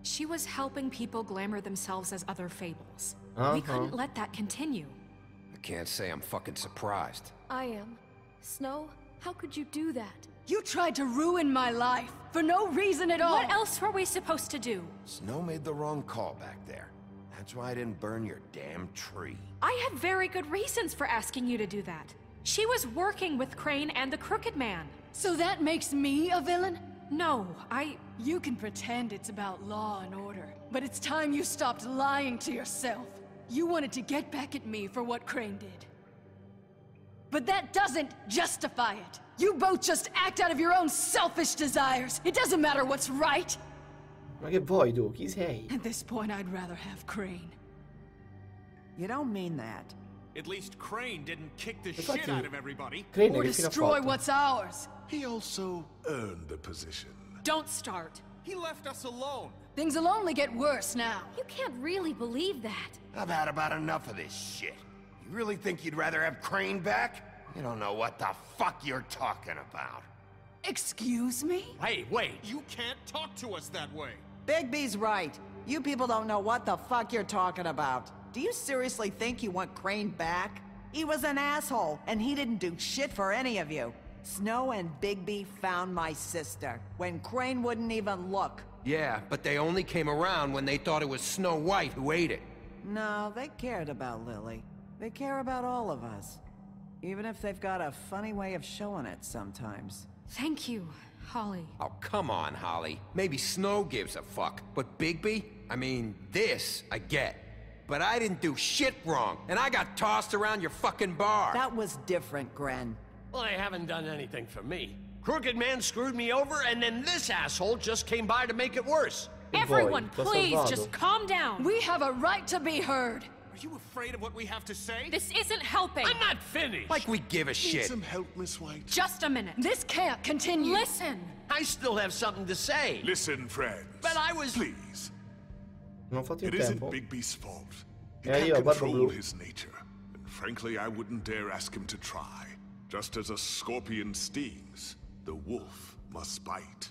She was helping people glamour themselves as other fables. Uh-huh. We couldn't let that continue. I can't say I'm fucking surprised. I am. Snow, how could you do that? You tried to ruin my life, for no reason at all. What else were we supposed to do? Snow made the wrong call back there. That's why I didn't burn your damn tree. I had very good reasons for asking you to do that. She was working with Crane and the Crooked Man. So that makes me a villain? No, You can pretend it's about law and order, but it's time you stopped lying to yourself. You wanted to get back at me for what Crane did. But that doesn't justify it. You both just act out of your own selfish desires. It doesn't matter what's right. Ma che vuoi tu? Chi sei? At this point, I'd rather have Crane. You don't mean that. At least Crane didn't kick the Infatti, shit out of everybody. Crane Or che fine ha destroy fatto? what's ours. He also earned the position. don't start. He left us alone. Things will only get worse now. You can't really believe that. I've had about enough of this shit. You really think you'd rather have Crane back? You don't know what the fuck you're talking about. Excuse me? Hey, wait. You can't talk to us that way. Bigby's right. You people don't know what the fuck you're talking about. Do you seriously think you want Crane back? He was an asshole, and he didn't do shit for any of you. Snow and Bigby found my sister, when Crane wouldn't even look. Yeah, but they only came around when they thought it was Snow White who ate it. No, they cared about Lily. They care about all of us. Even if they've got a funny way of showing it sometimes. Thank you, Holly. Oh, come on, Holly. Maybe Snow gives a fuck, but Bigby? I mean, this I get. But I didn't do shit wrong, and I got tossed around your fucking bar. That was different, Gren. Well, they haven't done anything for me. Crooked Man screwed me over, and then this asshole just came by to make it worse. Everyone, please, just calm down. We have a right to be heard. Are you afraid of what we have to say? This isn't helping. I'm not finished. Like we give a Need shit. some help, Miss White? Just a minute. This can't continue. Listen. I still have something to say. Listen, friends. But I was... Please. Non ho fatto in It isn't tempo. Bigby's fault. He Io can't guardo control blu. his nature. And frankly, I wouldn't dare ask him to try. Just as a scorpion stings, the wolf must bite.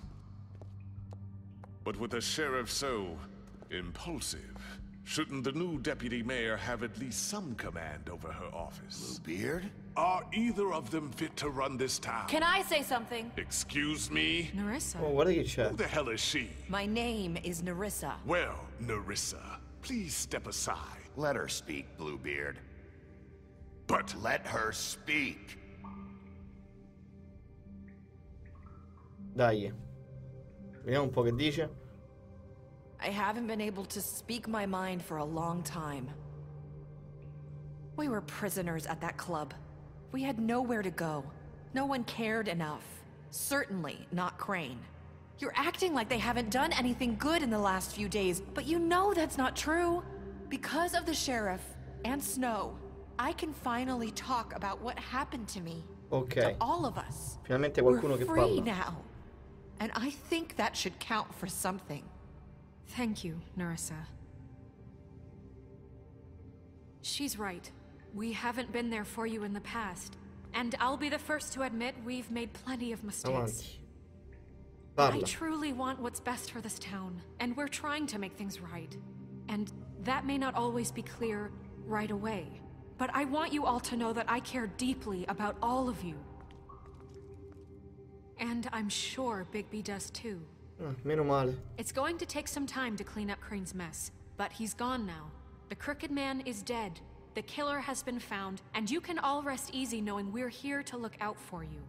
But with a sheriff so impulsive, Shouldn't the new deputy mayor have at least some command over her office? Bluebeard? Are either of them fit to run this town? Can I say something? Excuse me? Nerissa. Oh, guarda chi c'è. Who the hell is she? My name is Nerissa. Well, Nerissa, please step aside. Let her speak, Bluebeard. But let her speak. Dai. Vediamo un po' che dice. I haven't been able to speak my mind for a long time. We were prisoners at that club. We had nowhere to go. No one cared enough. Certainly not Crane. You're acting like they haven't done anything good in the last few days, but you know that's not true. Because of the sheriff and Snow, I can finally talk about what happened to me. Ok. To all of us. Finalmente qualcuno che We're free parla. now. And I think that should count for something. Thank you, Nerissa. She's right. We haven't been there for you in the past. And I'll be the first to admit we've made plenty of mistakes. Avanti. Parla. I truly want what's best for this town, and we're trying to make things right. And that may not always be clear right away. But I want you all to know that I care deeply about all of you. And I'm sure Bigby does too. Meno male. It's going to take some time to clean up Crane's mess, but he's gone now. The Crooked Man is dead. The killer has been found, and you can all rest easy knowing we're here to look out for you.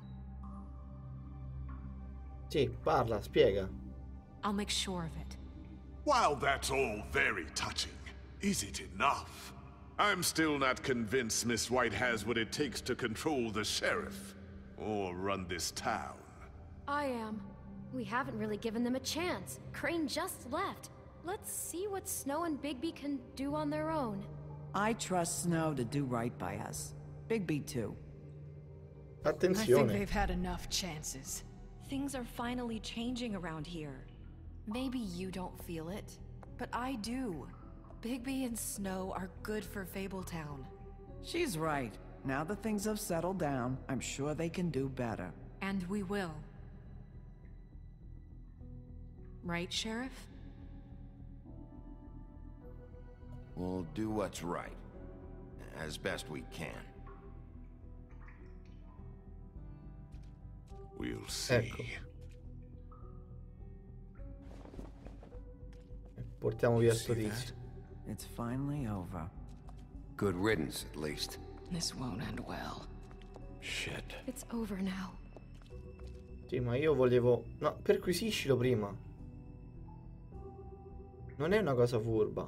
Sì, parla, spiega. I'll make sure of it. While that's all very touching, is it enough? I'm still not convinced Miss White has what it takes to control the sheriff, or run this town. I am. We haven't really given them a chance. Crane just left. Let's see what Snow and Bigby can do on their own. I trust Snow to do right by us. Bigby too. I think they've had enough chances. Things are finally changing around here. Maybe you don't feel it, but I do. Bigby and Snow are good for Fabletown. She's right. Now that things have settled down, I'm sure they can do better. And we will. Right, Sheriff? We'll do what's right, as best we can. We'll see. Ecco. Portiamo via sto tizio. It's finally over. Good riddance, at least. This won't end well. Shit. It's over now. Sì, ma io volevo... No, perquisiscilo prima. Non è una cosa furba.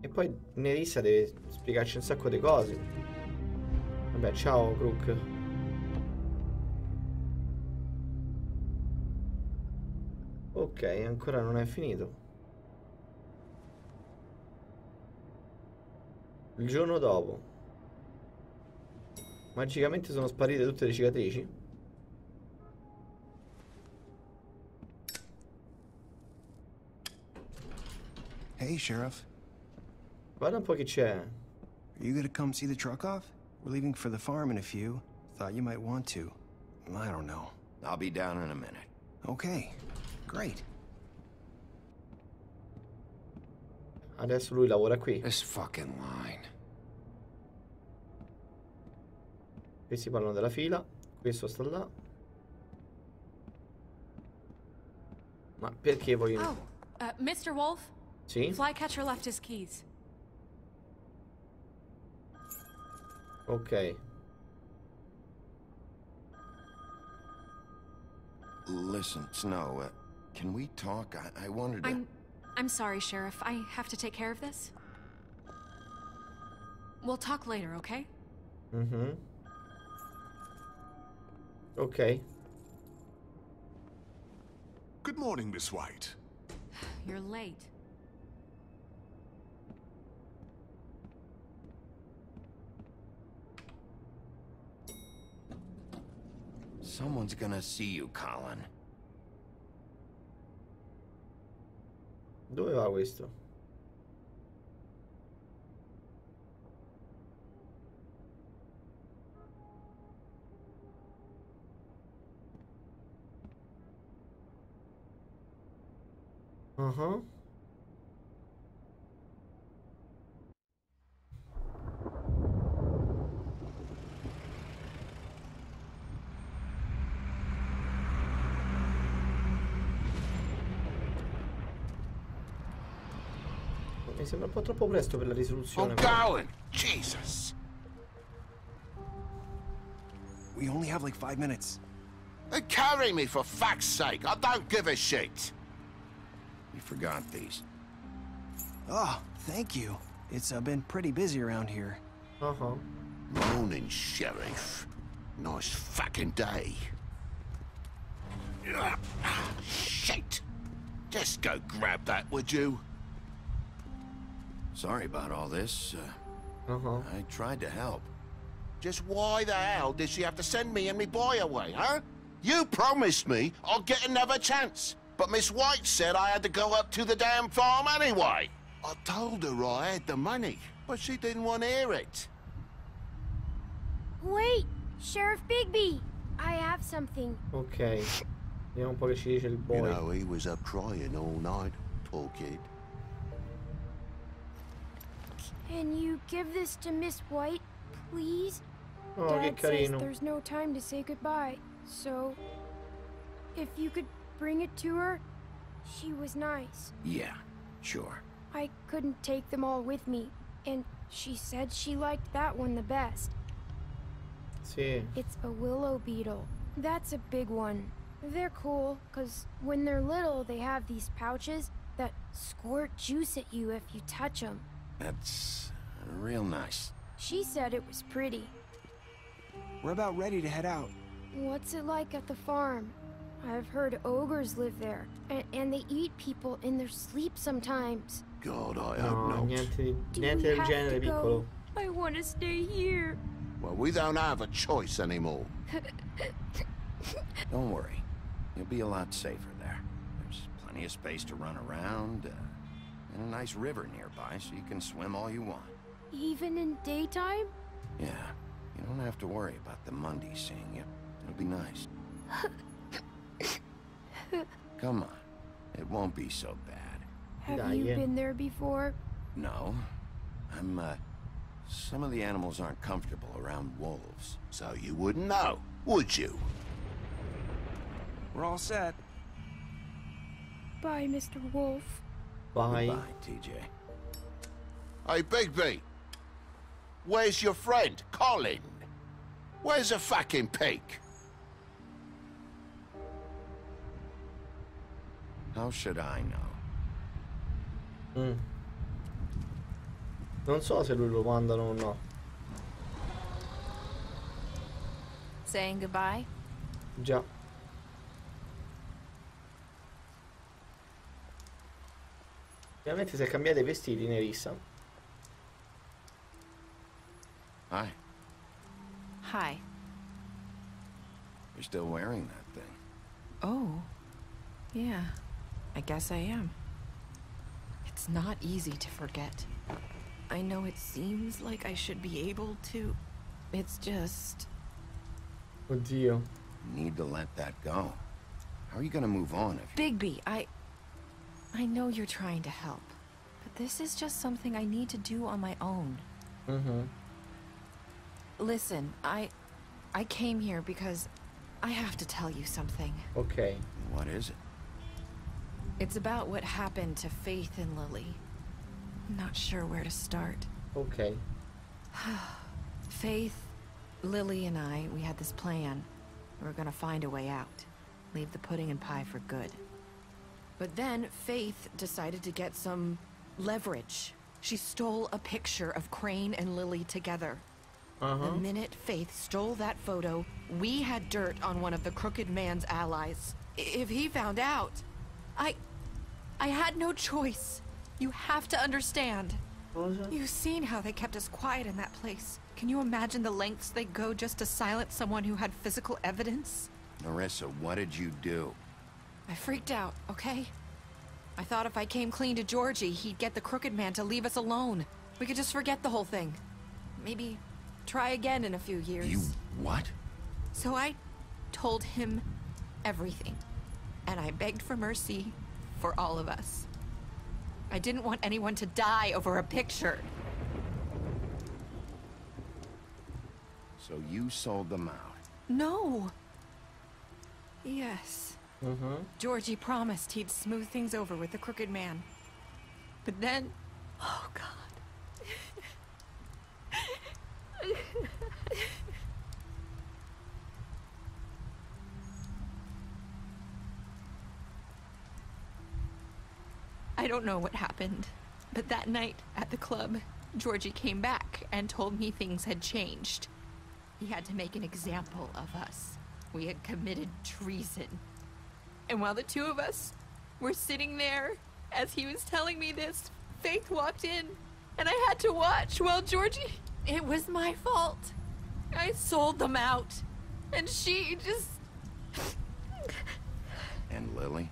E poi Nerissa deve spiegarci un sacco di cose. Vabbè, ciao, Crook. Ok, ancora non è finito. Il giorno dopo. Magicamente sono sparite tutte le cicatrici. Hey, Sheriff. Guarda un po' chi c'è. Are you gonna come see the truck off? We're leaving for the farm in a few. Thought you might want to. I don't know. I'll be down in a minute. Okay. Great. Adesso lui lavora qui. This fucking line. Questi parlano della fila. Questo sta là. Ma perché vogliono... Oh, Mr. Wolf? Sì? Flycatcher left his keys. Ok. Listen, Snow, can we talk? I wanted to... I'm sorry, Sheriff. I have to take care of this. We'll talk later, okay? Mhm. Ok. Good morning, Miss White. You're late. Someone's gonna see you, Colin. Dove va questo? Mi sembra un po' troppo presto per la risoluzione. I'm going! Jesus! We only have like 5 minutes. Then carry me for fuck's sake! I don't give a shit! You forgot these. Oh, thank you. It's been pretty busy around here. Uh-huh. Morning, Sheriff. Nice fucking day. Shit! Just go grab that, would you? Sorry about all this. I tried to help. Just why the hell did she have to send me and me boy away, huh? You promised me I'll get another chance. But Miss White said I had to go up to the damn farm anyway. I told her I had the money, but she didn't want to hear it. Wait, Sheriff Bigby, I have something. Ok. Vediamo un po' che ci dice il boy. You know, he was up crying all night, poor kid. Can you give this to Miss White, please? Oh, Dad che says carino. there's no time to say goodbye, so if you could bring it to her, she was nice. Yeah, sure. I couldn't take them all with me, and she said she liked that one the best. Sì. It's a willow beetle. That's a big one. They're cool, because when they're little, they have these pouches that squirt juice at you if you touch them. That's real nice. She said it was pretty. We're about ready to head out. What's it like at the farm? I've heard ogres live there, and they eat people in their sleep sometimes. God, I No, hope not. niente Do del we have genere, to go? piccolo. I want to stay here. Well, we don't have a choice anymore. Don't worry. You'll be a lot safer there. There's plenty of space to run around, and a nice river nearby, so you can swim all you want. Even in daytime? Yeah, you don't have to worry about the Mundies seeing you. It'll be nice. Come on. It won't be so bad. Have you been there before? No. Some of the animals aren't comfortable around wolves, so you wouldn't know, would you? We're all set. Bye, Mr. Wolf. Bye. Goodbye, TJ. Hey, Bigby. Where's your friend, Colin? Where's the fucking pig? How should I know? Non so se lui lo mandano o no. Saying goodbye? Già. Ovviamente si è cambiato i vestiti, Nerissa. Hi. Hi. You're still wearing that thing. Oh. Yeah. I guess I am. It's not easy to forget. I know it seems like I should be able to. It's just... Oddio. You need to let that go. How are you gonna move on if you... Bigby, I know you're trying to help, but this is just something I need to do on my own. Listen, I came here because I have to tell you something. Ok. What is it? It's about what happened to Faith and Lily. I'm not sure where to start. Ok. Faith, Lily, and I, we had this plan. We were gonna find a way out. Leave the pudding and pie for good. But then Faith decided to get some leverage. She stole a picture of Crane and Lily together. The minute Faith stole that photo, we had dirt on one of the Crooked Man's allies. If he found out, I had no choice. You have to understand. You've seen how they kept us quiet in that place. Can you imagine the lengths they go just to silence someone who had physical evidence? Nerissa, what did you do? I freaked out, okay? I thought if I came clean to Georgie, he'd get the Crooked Man to leave us alone. We could just forget the whole thing. Maybe try again in a few years. You what? So I told him everything. And I begged for mercy for all of us. I didn't want anyone to die over a picture. So you sold them out? No. Yes. Georgie promised he'd smooth things over with the Crooked Man. But then, Oh, God. I don't know what happened, but that night at the club, Georgie came back and told me things had changed. He had to make an example of us. We had committed treason. And while the two of us were sitting there, as he was telling me this, Faith walked in, and I had to watch while Georgie... It was my fault. I sold them out, and she just... And Lily?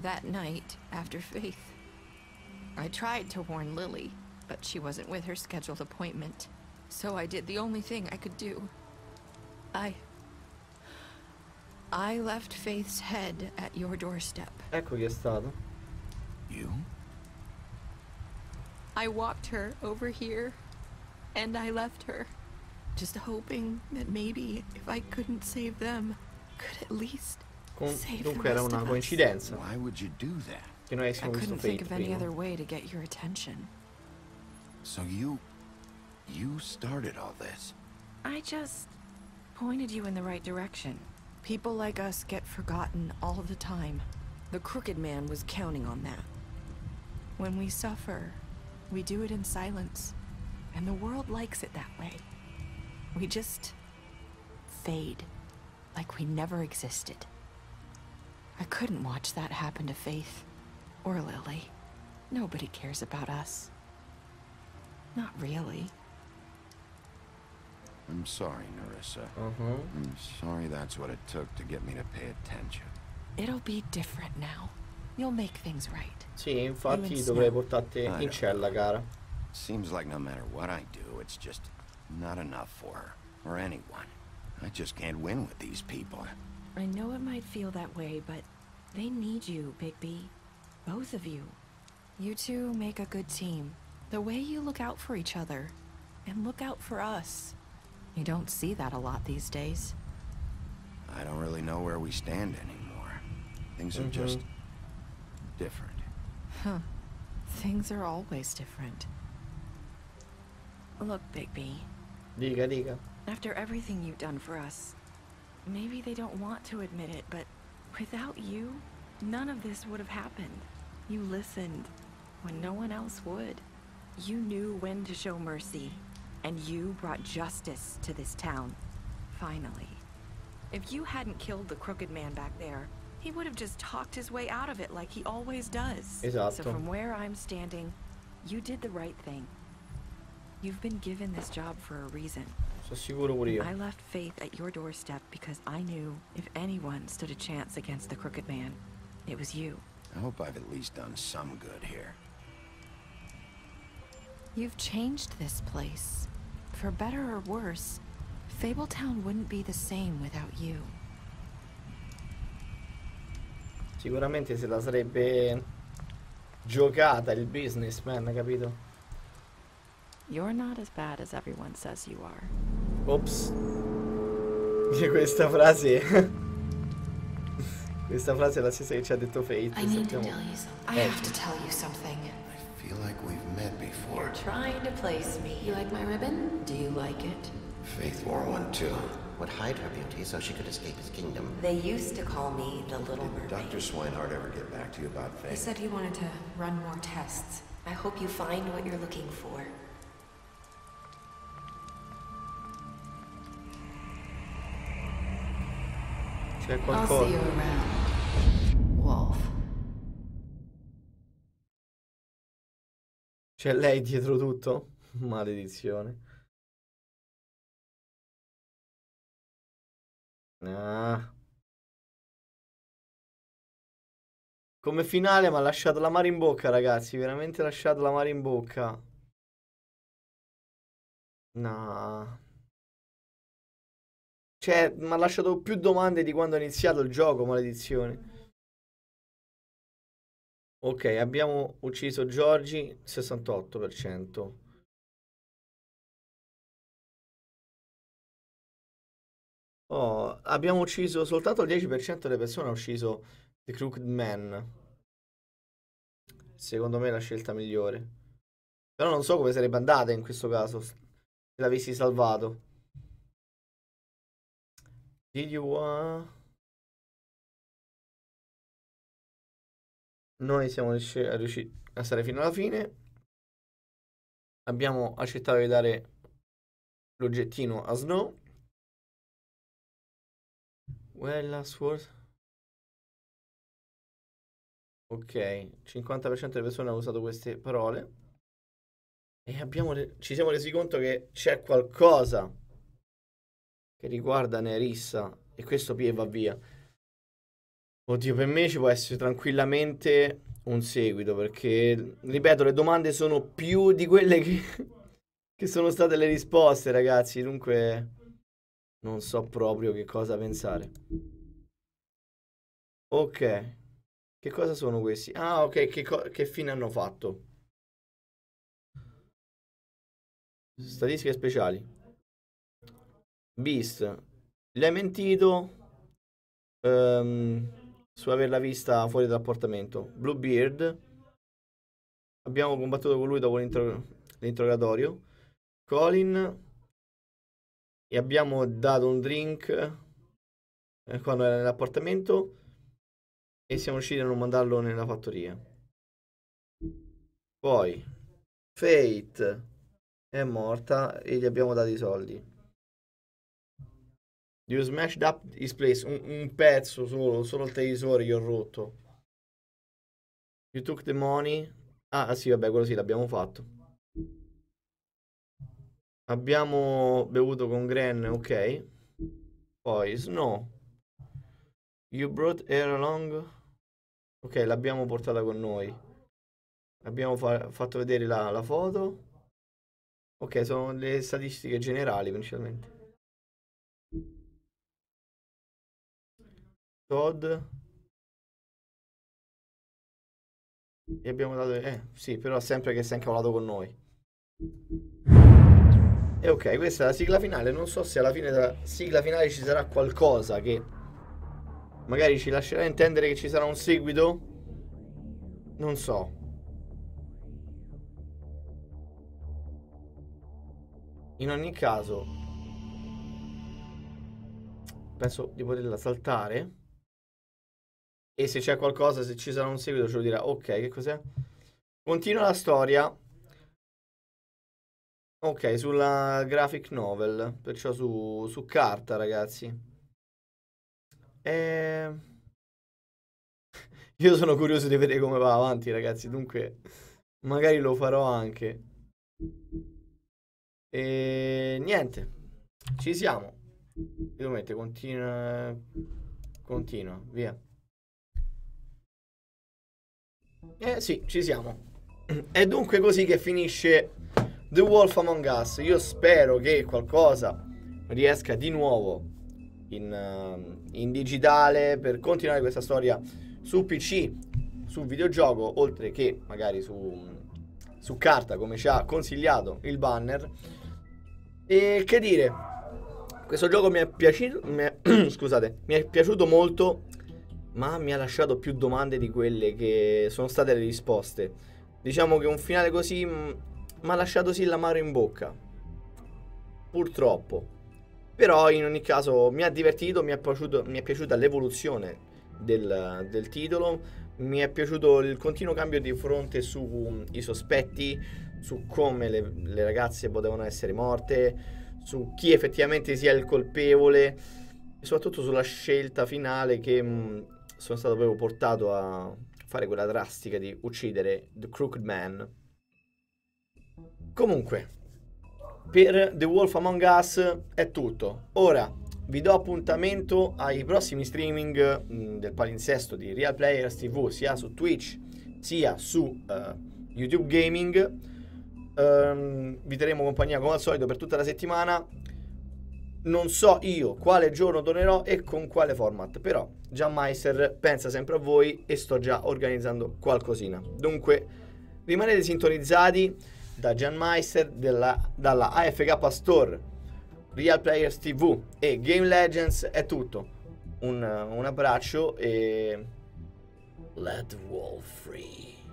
That night, after Faith, I tried to warn Lily, but she wasn't with her scheduled appointment. So I did the only thing I could do. I left Faith's head at your doorstep. Ecco chi è stato. You? I walked her over here, and I left her, just hoping that maybe if I couldn't save them, could at least save the Dunque rest era of una us. coincidenza. Why would you do that? Che noi I avessimo visto couldn't think Faith of any prima. other way to get your attention. So you started all this? I just pointed you in the right direction. People like us get forgotten all the time. The Crooked Man was counting on that. When we suffer, we do it in silence, and the world likes it that way. We just fade, like we never existed. I couldn't watch that happen to Faith, or Lily. Nobody cares about us. Not really. I'm sorry, Nerissa. I'm sorry that's what it took to get me to pay attention. It'll be different now. You'll make things right. Sì, infatti You and dovrei Snow. portarti I in know. cella, cara. Seems like no matter what I do, it's just not enough for her, or anyone. I just can't win with these people. I know it might feel that way, but they need you, Bigby. Both of you. You two make a good team. The way you look out for each other, and look out for us. You don't see that a lot these days. I don't really know where we stand anymore. Things are just different. Huh. Things are always different. Look, Bigby. Dica. After everything you've done for us, maybe they don't want to admit it, but without you, none of this would have happened. You listened when no one else would. You knew when to show mercy, and you brought justice to this town. Finally. If you hadn't killed the Crooked Man back there, he would have just talked his way out of it like he always does. Esatto. So from where I'm standing, you did the right thing. You've been given this job for a reason. Sono sicuro pure io. I left Faith at your doorstep because I knew if anyone stood a chance against the Crooked Man, it was you. I hope I've at least done some good here. You've changed this place. For better or worse, Fabletown wouldn't be the same without you. Sicuramente se la sarebbe giocata il businessman, capito? You're not as bad as everyone says you are. Ops. Questa frase questa frase è la stessa che ci ha detto Faith. I need to sappiamo. tell you something. I have to tell you something. I feel like we've met before. You're trying to place me. You like my ribbon? Do you like it? Faith wore one too. Would hide her beauty so she could escape his kingdom. They used to call me the Little Mermaid. Dr. Swinehart ever get back to you about He Faith? said he wanted to run more tests. I hope you find what you're looking for. C'è I'll qualcosa. see you around, Wolf. C'è lei dietro tutto? Maledizione. Ah. Come finale mi ha lasciato l'amaro in bocca, ragazzi. Veramente lasciato l'amaro in bocca. No. Cioè, mi ha lasciato più domande di quando ho iniziato il gioco, maledizione. Ok, abbiamo ucciso Giorgi, 68%. Oh, abbiamo ucciso soltanto il 10% delle persone ha ucciso The Crooked Man. Secondo me è la scelta migliore. Però non so come sarebbe andata in questo caso se l'avessi salvato. Did you Noi siamo riusciti a stare fino alla fine. Abbiamo accettato di dare l'oggettino a Snow. Well, last word. Ok, 50% delle persone hanno usato queste parole. E ci siamo resi conto che c'è qualcosa che riguarda Nerissa. E questo Pie va via. Oddio, per me ci può essere tranquillamente un seguito. Perché, ripeto, le domande sono più di quelle che sono state le risposte, ragazzi. Dunque, non so proprio che cosa pensare. Ok. Che cosa sono questi? Ah, ok, che fine hanno fatto? Statistiche speciali. Beast. L'hai mentito su averla vista fuori dall'appartamento. Bluebeard. Abbiamo combattuto con lui dopo l'interrogatorio. Colin. E abbiamo dato un drink quando era nell'appartamento. E siamo riusciti a non mandarlo nella fattoria. Poi Fate è morta e gli abbiamo dato i soldi. You smashed up his place. Un pezzo solo il televisore gli ho rotto. You took the money. Ah sì, vabbè, quello sì, l'abbiamo fatto. Abbiamo bevuto con Gren, ok. Poi Snow. You brought her along. Ok, l'abbiamo portata con noi. Abbiamo fatto vedere la foto. Ok, sono le statistiche generali principalmente. Todd. E abbiamo dato... sì, però sempre che si è incavolato con noi. E ok, questa è la sigla finale. Non so se alla fine della sigla finale ci sarà qualcosa che magari ci lascerà intendere che ci sarà un seguito. Non so. In ogni caso penso di poterla saltare. E se c'è qualcosa, se ci sarà un seguito, ce lo dirà. Ok, che cos'è? Continua la storia. Ok, sulla graphic novel. Perciò su carta, ragazzi. Io sono curioso di vedere come va avanti, ragazzi. Dunque, magari lo farò anche. E niente. Ci siamo. Ovviamente continua. Continua, via. Sì, ci siamo. È dunque così che finisce The Wolf Among Us. Io spero che qualcosa riesca di nuovo in digitale per continuare questa storia su PC, su videogioco, oltre che magari su carta, come ci ha consigliato il banner. E che dire, questo gioco mi è piaciuto, scusate, mi è piaciuto molto, ma mi ha lasciato più domande di quelle che sono state le risposte. Diciamo che un finale così mi ha lasciato sì l'amaro in bocca, purtroppo. Però in ogni caso mi ha divertito, mi è piaciuta l'evoluzione del titolo, mi è piaciuto il continuo cambio di fronte sui sospetti, su come le ragazze potevano essere morte, su chi effettivamente sia il colpevole e soprattutto sulla scelta finale che sono stato proprio portato a fare quella drastica di uccidere The Crooked Man. Comunque, per The Wolf Among Us è tutto. Ora vi do appuntamento ai prossimi streaming del palinsesto di RealPlayers TV, sia su Twitch sia su YouTube Gaming. Vi terremo compagnia come al solito per tutta la settimana. Non so io quale giorno tornerò e con quale format, però jan-meister pensa sempre a voi e sto già organizzando qualcosina. Dunque rimanete sintonizzati da jan-meister, dalla AFK Store, RealPlayers TV e Game Legends. È tutto. Un abbraccio e set the wolf free.